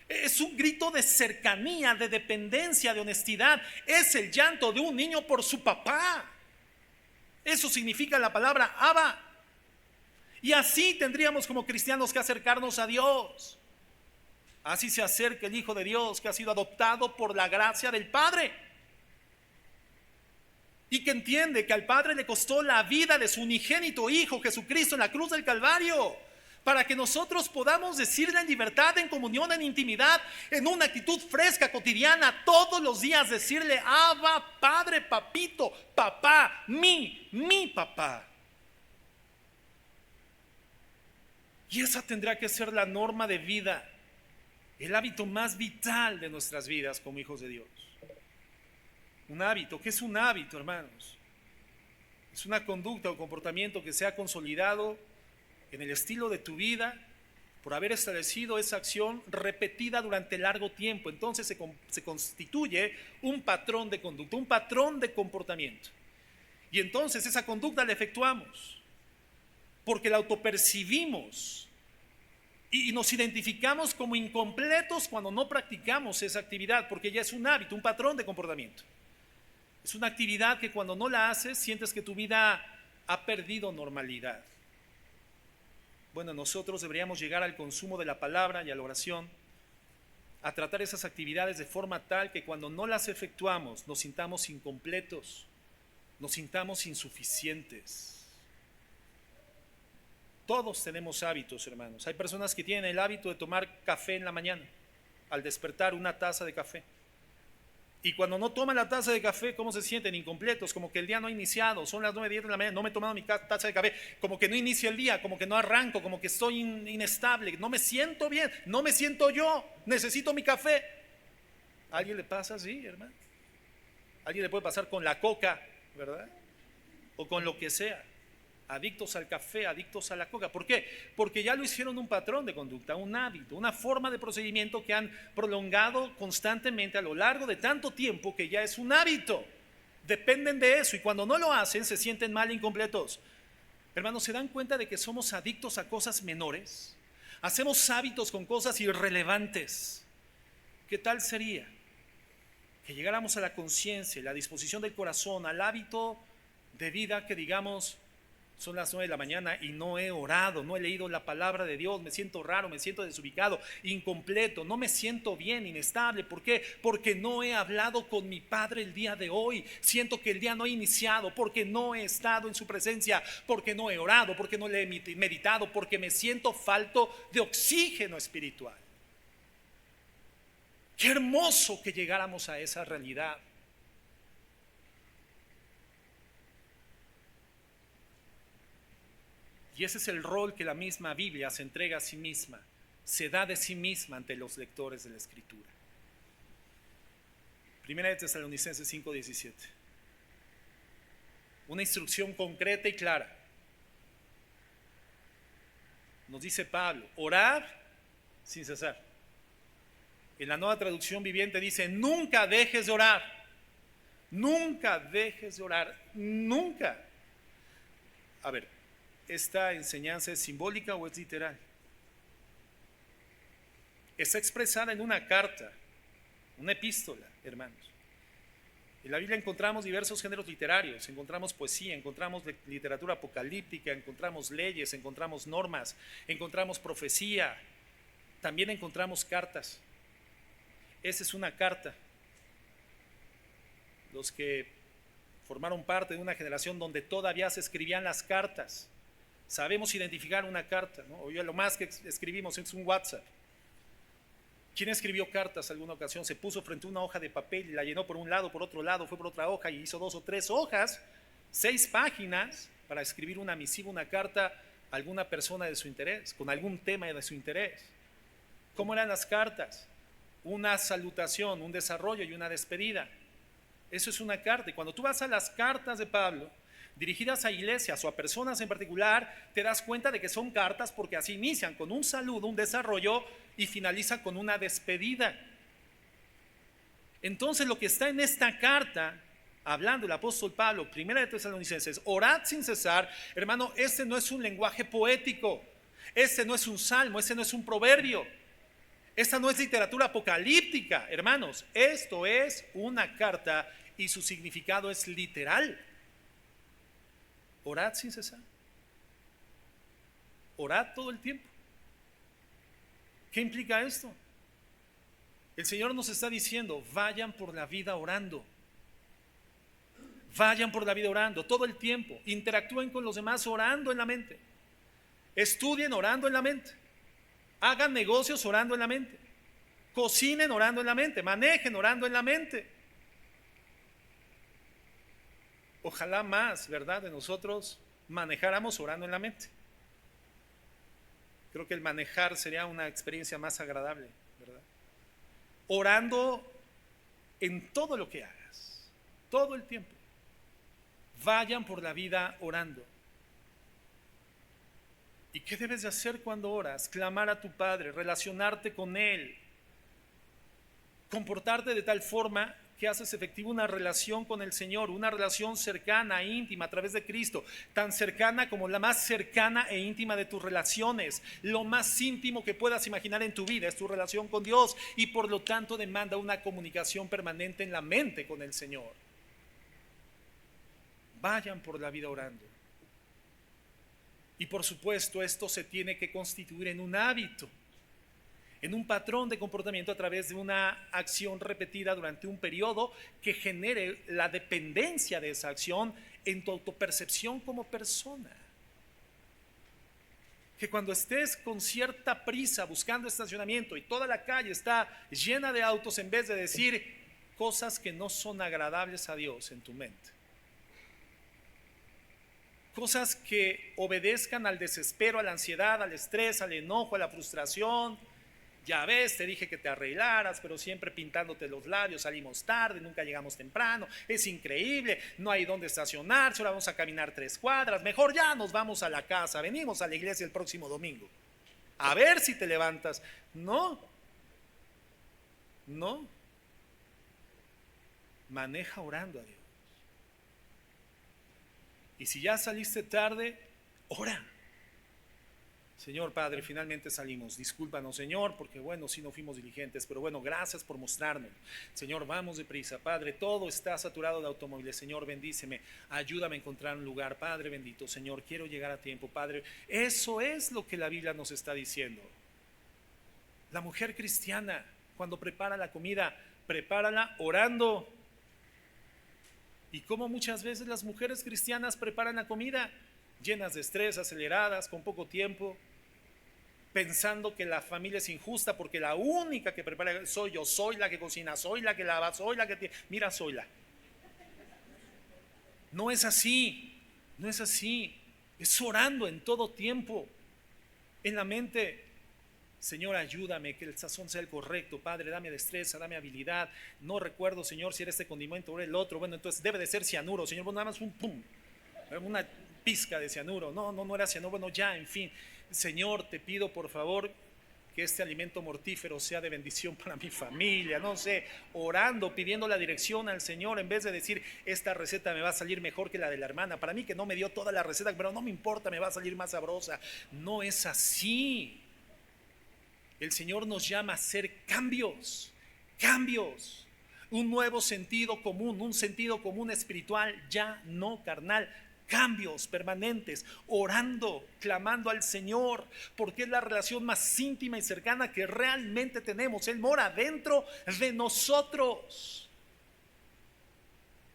Es un grito de cercanía, de dependencia, de honestidad. Es el llanto de un niño por su papá. Eso significa la palabra Abba. Y así tendríamos como cristianos que acercarnos a Dios. Así se acerca el Hijo de Dios, que ha sido adoptado por la gracia del Padre, y que entiende que al Padre le costó la vida de su unigénito Hijo Jesucristo en la cruz del Calvario, para que nosotros podamos decirle en libertad, en comunión, en intimidad, en una actitud fresca, cotidiana, todos los días decirle: Abba, Padre, papito, papá, mi papá. Y esa tendrá que ser la norma de vida, el hábito más vital de nuestras vidas como hijos de Dios. Un hábito. ¿Qué es un hábito, hermanos? Es una conducta o comportamiento que se ha consolidado en el estilo de tu vida por haber establecido esa acción repetida durante largo tiempo. Entonces se constituye un patrón de conducta, un patrón de comportamiento. Y entonces esa conducta la efectuamos porque la autopercibimos y nos identificamos como incompletos cuando no practicamos esa actividad, porque ya es un hábito, un patrón de comportamiento. Es una actividad que cuando no la haces sientes que tu vida ha perdido normalidad. Bueno, nosotros deberíamos llegar al consumo de la palabra y a la oración, a tratar esas actividades de forma tal que cuando no las efectuamos nos sintamos incompletos, nos sintamos insuficientes. Todos tenemos hábitos, hermanos. Hay personas que tienen el hábito de tomar café en la mañana, al despertar una taza de café. Y cuando no toman la taza de café, ¿cómo se sienten? Incompletos, como que el día no ha iniciado. Son las 9:10 de la mañana, no me he tomado mi taza de café, como que no inicio el día, como que no arranco, como que estoy inestable, no me siento bien, no me siento yo, necesito mi café. ¿A alguien le pasa así, hermano? ¿A alguien le puede pasar con la coca, verdad? O con lo que sea. Adictos al café, adictos a la coca. ¿Por qué? Porque ya lo hicieron un patrón de conducta, un hábito, una forma de procedimiento que han prolongado constantemente a lo largo de tanto tiempo que ya es un hábito. Dependen de eso y cuando no lo hacen se sienten mal, incompletos. Hermanos, ¿se dan cuenta de que somos adictos a cosas menores? Hacemos hábitos con cosas irrelevantes. ¿Qué tal sería que llegáramos a la conciencia, la disposición del corazón, al hábito de vida que digamos: son las 9 de la mañana y no he orado, no he leído la palabra de Dios, me siento raro, me siento desubicado, incompleto, no me siento bien, inestable? ¿Por qué? Porque no he hablado con mi Padre el día de hoy, siento que el día no ha iniciado, porque no he estado en su presencia, porque no he orado, porque no le he meditado, porque me siento falto de oxígeno espiritual. Qué hermoso que llegáramos a esa realidad. Y ese es el rol que la misma Biblia se entrega a sí misma, se da de sí misma ante los lectores de la Escritura. Primera de Tesalonicenses 5:17. Una instrucción concreta y clara. Nos dice Pablo, orad sin cesar. En la Nueva Traducción Viviente dice, nunca dejes de orar. Nunca dejes de orar. Nunca. A ver, ¿esta enseñanza es simbólica o es literal? Está expresada en una carta, una epístola, hermanos. En la Biblia encontramos diversos géneros literarios, encontramos poesía, encontramos literatura apocalíptica, encontramos leyes, encontramos normas, encontramos profecía, también encontramos cartas. Esa es una carta. Los que formaron parte de una generación donde todavía se escribían las cartas, sabemos identificar una carta, ¿no? Hoy lo más que escribimos es un WhatsApp. ¿Quién escribió cartas alguna ocasión? Se puso frente a una hoja de papel y la llenó por un lado, por otro lado, fue por otra hoja y hizo 2 o 3 hojas, 6 páginas para escribir una misiva, una carta a alguna persona de su interés, con algún tema de su interés. ¿Cómo eran las cartas? Una salutación, un desarrollo y una despedida. Eso es una carta. Y cuando tú vas a las cartas de Pablo, dirigidas a iglesias o a personas en particular, te das cuenta de que son cartas porque así inician con un saludo, un desarrollo y finalizan con una despedida. Entonces lo que está en esta carta, hablando el apóstol Pablo, primera de Tesalonicenses, orad sin cesar, hermano, este no es un lenguaje poético, este no es un salmo, este no es un proverbio, esta no es literatura apocalíptica, hermanos, esto es una carta y su significado es literal. Orad sin cesar. Orad todo el tiempo. ¿Qué implica esto? El Señor nos está diciendo, vayan por la vida orando. Vayan por la vida orando todo el tiempo. Interactúen con los demás orando en la mente. Estudien orando en la mente. Hagan negocios orando en la mente. Cocinen orando en la mente. Manejen orando en la mente. Ojalá más, ¿verdad?, de nosotros manejáramos orando en la mente. Creo que el manejar sería una experiencia más agradable, ¿verdad? Orando en todo lo que hagas, todo el tiempo. Vayan por la vida orando. ¿Y qué debes de hacer cuando oras? Clamar a tu Padre, relacionarte con Él, comportarte de tal forma que haces efectiva una relación con el Señor, una relación cercana, íntima a través de Cristo, tan cercana como la más cercana e íntima de tus relaciones. Lo más íntimo que puedas imaginar en tu vida es tu relación con Dios y por lo tanto demanda una comunicación permanente en la mente con el Señor. Vayan por la vida orando. Y por supuesto esto se tiene que constituir en un hábito, en un patrón de comportamiento a través de una acción repetida durante un periodo que genere la dependencia de esa acción en tu autopercepción como persona. Que cuando estés con cierta prisa buscando estacionamiento y toda la calle está llena de autos, en vez de decir cosas que no son agradables a Dios en tu mente, cosas que obedezcan al desespero, a la ansiedad, al estrés, al enojo, a la frustración. Ya ves, te dije que te arreglaras, pero siempre pintándote los labios, salimos tarde, nunca llegamos temprano, es increíble, no hay dónde estacionarse, ahora vamos a caminar 3 cuadras, mejor ya nos vamos a la casa, venimos a la iglesia el próximo domingo, a ver si te levantas. No, maneja orando a Dios. Y si ya saliste tarde, ora. Señor Padre, finalmente salimos. Discúlpanos, Señor, porque bueno, sí no fuimos diligentes, pero bueno, gracias por mostrarnos. Señor, vamos deprisa. Padre, todo está saturado de automóviles. Señor, bendíceme. Ayúdame a encontrar un lugar. Padre bendito, Señor, quiero llegar a tiempo. Padre, eso es lo que la Biblia nos está diciendo. La mujer cristiana, cuando prepara la comida, prepárala orando. Y como muchas veces las mujeres cristianas preparan la comida, llenas de estrés, aceleradas, con poco tiempo, pensando que la familia es injusta porque la única que prepara soy yo, soy la que cocina, soy la que lava, soy la que mira, soy la. No es así, no es así. Es orando en todo tiempo, en la mente. Señor, ayúdame, que el sazón sea el correcto. Padre, dame destreza, dame habilidad. No recuerdo, Señor, si era este condimento o era el otro. Bueno, entonces debe de ser cianuro, Señor. Bueno, nada más un pum, una pizca de cianuro. No era cianuro. Bueno, ya, en fin. Señor, te pido por favor que este alimento mortífero sea de bendición para mi familia. No sé, orando, pidiendo la dirección al Señor, en vez de decir, esta receta me va a salir mejor que la de la hermana. Para mí, que no me dio toda la receta, pero no me importa, me va a salir más sabrosa. No es así. El Señor nos llama a hacer cambios, un nuevo sentido común, un sentido común espiritual, ya no carnal, cambios permanentes, orando, clamando al Señor, porque es la relación más íntima y cercana que realmente tenemos. Él mora dentro de nosotros,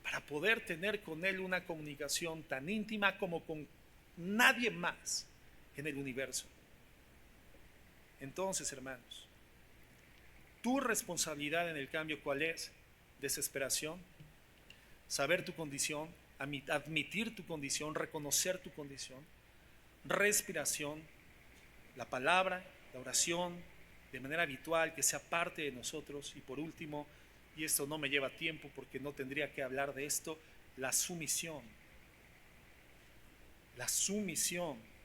para poder tener con Él una comunicación tan íntima como con nadie más en el universo. Entonces, hermanos, tu responsabilidad en el cambio, ¿cuál es? Desesperación, saber tu condición, admitir tu condición, reconocer tu condición, respiración, la palabra, la oración, de manera habitual, que sea parte de nosotros. Y por último, y esto no me lleva tiempo porque no tendría que hablar de esto, la sumisión. La sumisión.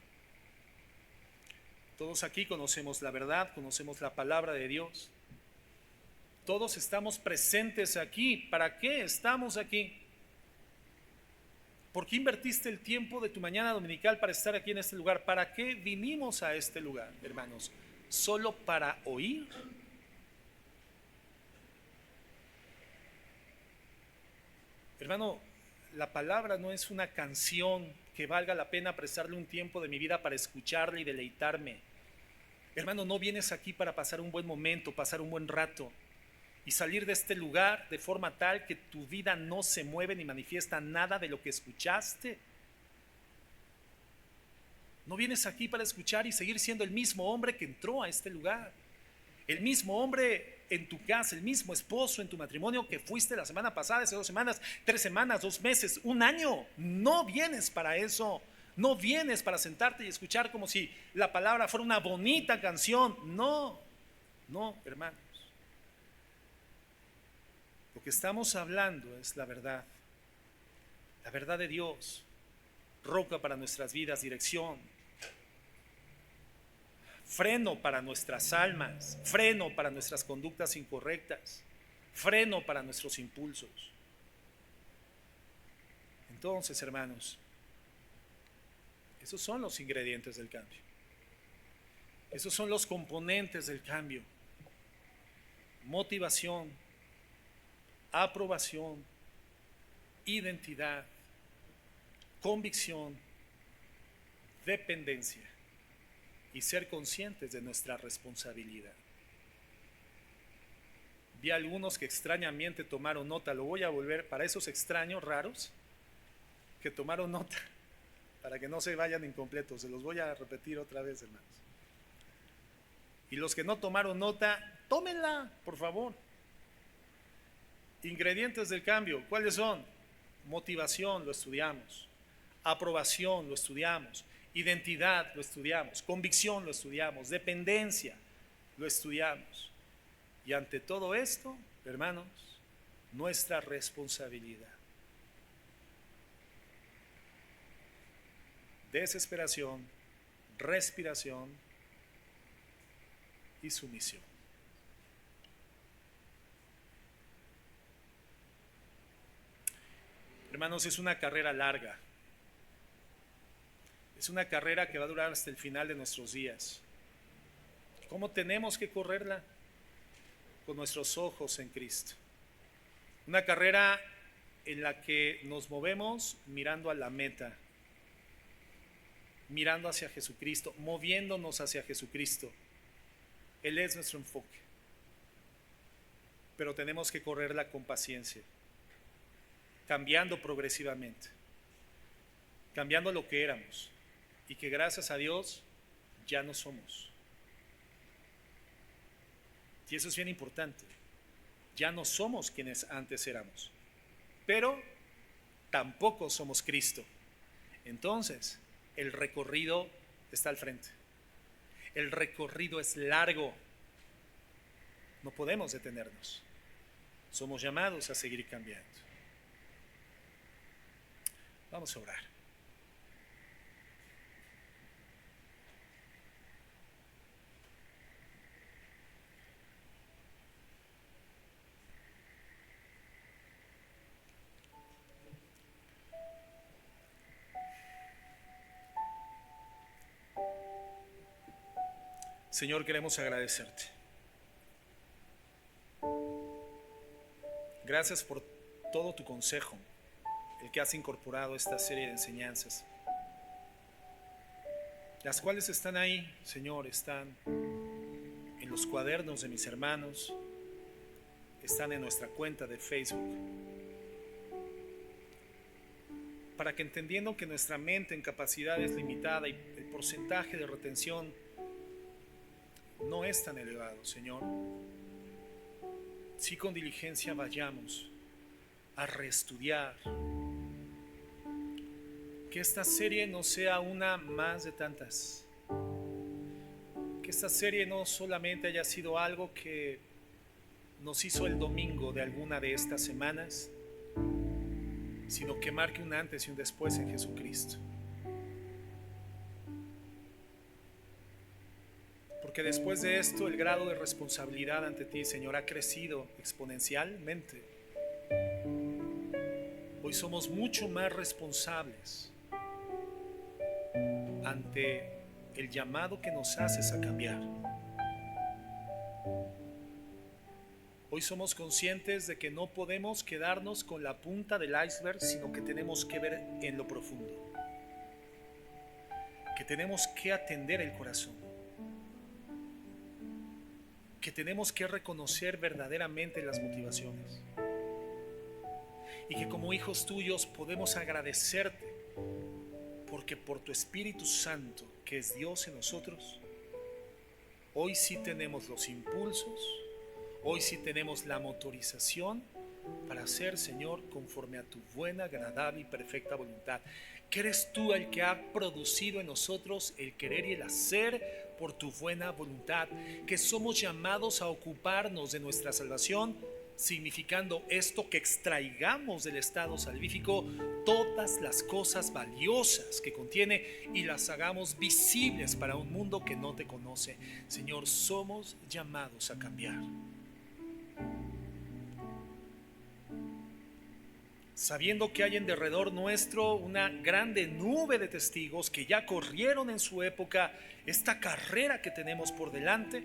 Todos aquí conocemos la verdad, conocemos la palabra de Dios. Todos estamos presentes aquí. ¿Para qué estamos aquí? ¿Por qué invertiste el tiempo de tu mañana dominical para estar aquí en este lugar? ¿Para qué vinimos a este lugar, hermanos? ¿Solo para oír? Hermano, la palabra no es una canción que valga la pena prestarle un tiempo de mi vida para escucharla y deleitarme. Hermano, no vienes aquí para pasar un buen momento, pasar un buen rato y salir de este lugar de forma tal que tu vida no se mueve ni manifiesta nada de lo que escuchaste. No vienes aquí para escuchar y seguir siendo el mismo hombre que entró a este lugar, el mismo hombre en tu casa, el mismo esposo en tu matrimonio que fuiste la semana pasada, hace 2 semanas, 3 semanas, 2 meses, 1 año. No vienes para eso. No vienes para sentarte y escuchar como si la palabra fuera una bonita canción. No, hermanos. Lo que estamos hablando es la verdad de Dios, roca para nuestras vidas, dirección, freno para nuestras almas, freno para nuestras conductas incorrectas, freno para nuestros impulsos. Entonces, hermanos, esos son los ingredientes del cambio. Esos son los componentes del cambio. Motivación, aprobación, identidad, convicción, dependencia y ser conscientes de nuestra responsabilidad. Vi a algunos que extrañamente tomaron nota. Lo voy a volver para esos extraños raros que tomaron nota, para que no se vayan incompletos. Se los voy a repetir otra vez, hermanos. Y los que no tomaron nota, tómenla, por favor. Ingredientes del cambio, ¿cuáles son? Motivación, lo estudiamos. Aprobación, lo estudiamos. Identidad, lo estudiamos. Convicción, lo estudiamos. Dependencia, lo estudiamos. Y ante todo esto, hermanos, nuestra responsabilidad. Desesperación, respiración y sumisión. Hermanos, es una carrera larga. Es una carrera que va a durar hasta el final de nuestros días. ¿Cómo tenemos que correrla? Con nuestros ojos en Cristo. Una carrera en la que nos movemos mirando a la meta, mirando hacia Jesucristo, moviéndonos hacia Jesucristo. Él es nuestro enfoque. Pero tenemos que correrla con paciencia, cambiando progresivamente, cambiando lo que éramos y que gracias a Dios ya no somos. Y eso es bien importante. Ya no somos quienes antes éramos, pero tampoco somos Cristo. Entonces, El recorrido está al frente. El recorrido es largo. No podemos detenernos. Somos llamados a seguir cambiando. Vamos a orar. Señor, queremos agradecerte. Gracias por todo tu consejo, el que has incorporado a esta serie de enseñanzas, las cuales están ahí, Señor, están en los cuadernos de mis hermanos, están en nuestra cuenta de Facebook, para que, entendiendo que nuestra mente en capacidad es limitada y el porcentaje de retención no es tan elevado, Señor, si con diligencia vayamos a reestudiar, que esta serie no sea una más de tantas, que esta serie no solamente haya sido algo que nos hizo el domingo de alguna de estas semanas, sino que marque un antes y un después en Jesucristo. Porque después de esto el grado de responsabilidad ante ti, Señor, ha crecido exponencialmente. Hoy somos mucho más responsables ante el llamado que nos haces a cambiar. Hoy somos conscientes de que no podemos quedarnos con la punta del iceberg, sino que tenemos que ver en lo profundo, que tenemos que atender el corazón, que tenemos que reconocer verdaderamente las motivaciones, y que como hijos tuyos podemos agradecerte porque por tu Espíritu Santo, que es Dios en nosotros, hoy sí tenemos los impulsos, hoy sí tenemos la motorización para hacer, Señor, conforme a tu buena, agradable y perfecta voluntad. Que eres tú el que ha producido en nosotros el querer y el hacer por tu buena voluntad, que somos llamados a ocuparnos de nuestra salvación, significando esto que extraigamos del estado salvífico todas las cosas valiosas que contiene y las hagamos visibles para un mundo que no te conoce. Señor, somos llamados a cambiar. Sabiendo que hay en derredor nuestro una grande nube de testigos que ya corrieron en su época esta carrera que tenemos por delante,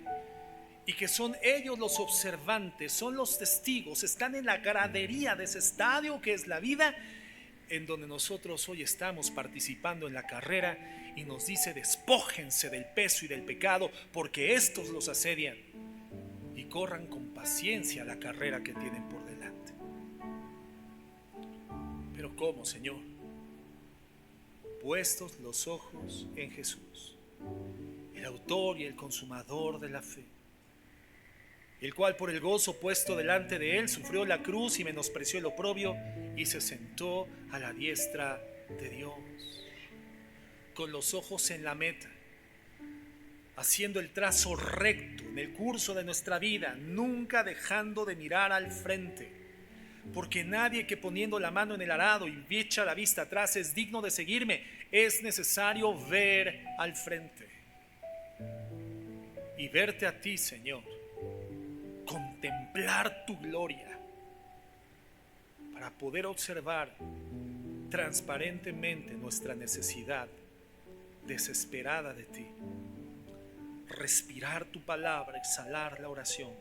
y que son ellos los observantes, son los testigos, están en la gradería de ese estadio que es la vida, en donde nosotros hoy estamos participando en la carrera, y nos dice: despójense del peso y del pecado, porque estos los asedian, y corran con paciencia la carrera que tienen por delante. Pero ¿cómo, Señor? Puestos los ojos en Jesús, el autor y el consumador de la fe, el cual por el gozo puesto delante de él sufrió la cruz y menospreció el oprobio, y se sentó a la diestra de Dios, con los ojos en la meta, haciendo el trazo recto en el curso de nuestra vida, nunca dejando de mirar al frente, porque nadie que poniendo la mano en el arado y echa la vista atrás es digno de seguirme. Es necesario ver al frente y verte a ti, Señor, contemplar tu gloria, para poder observar transparentemente nuestra necesidad desesperada de ti, respirar tu palabra, exhalar la oración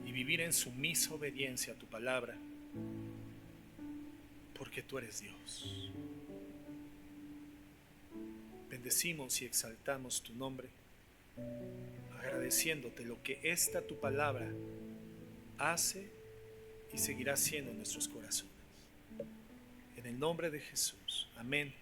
y vivir en sumisa obediencia a tu palabra, porque tú eres Dios. Bendecimos y exaltamos tu nombre, agradeciéndote lo que esta tu palabra hace y seguirá haciendo en nuestros corazones. En el nombre de Jesús. Amén.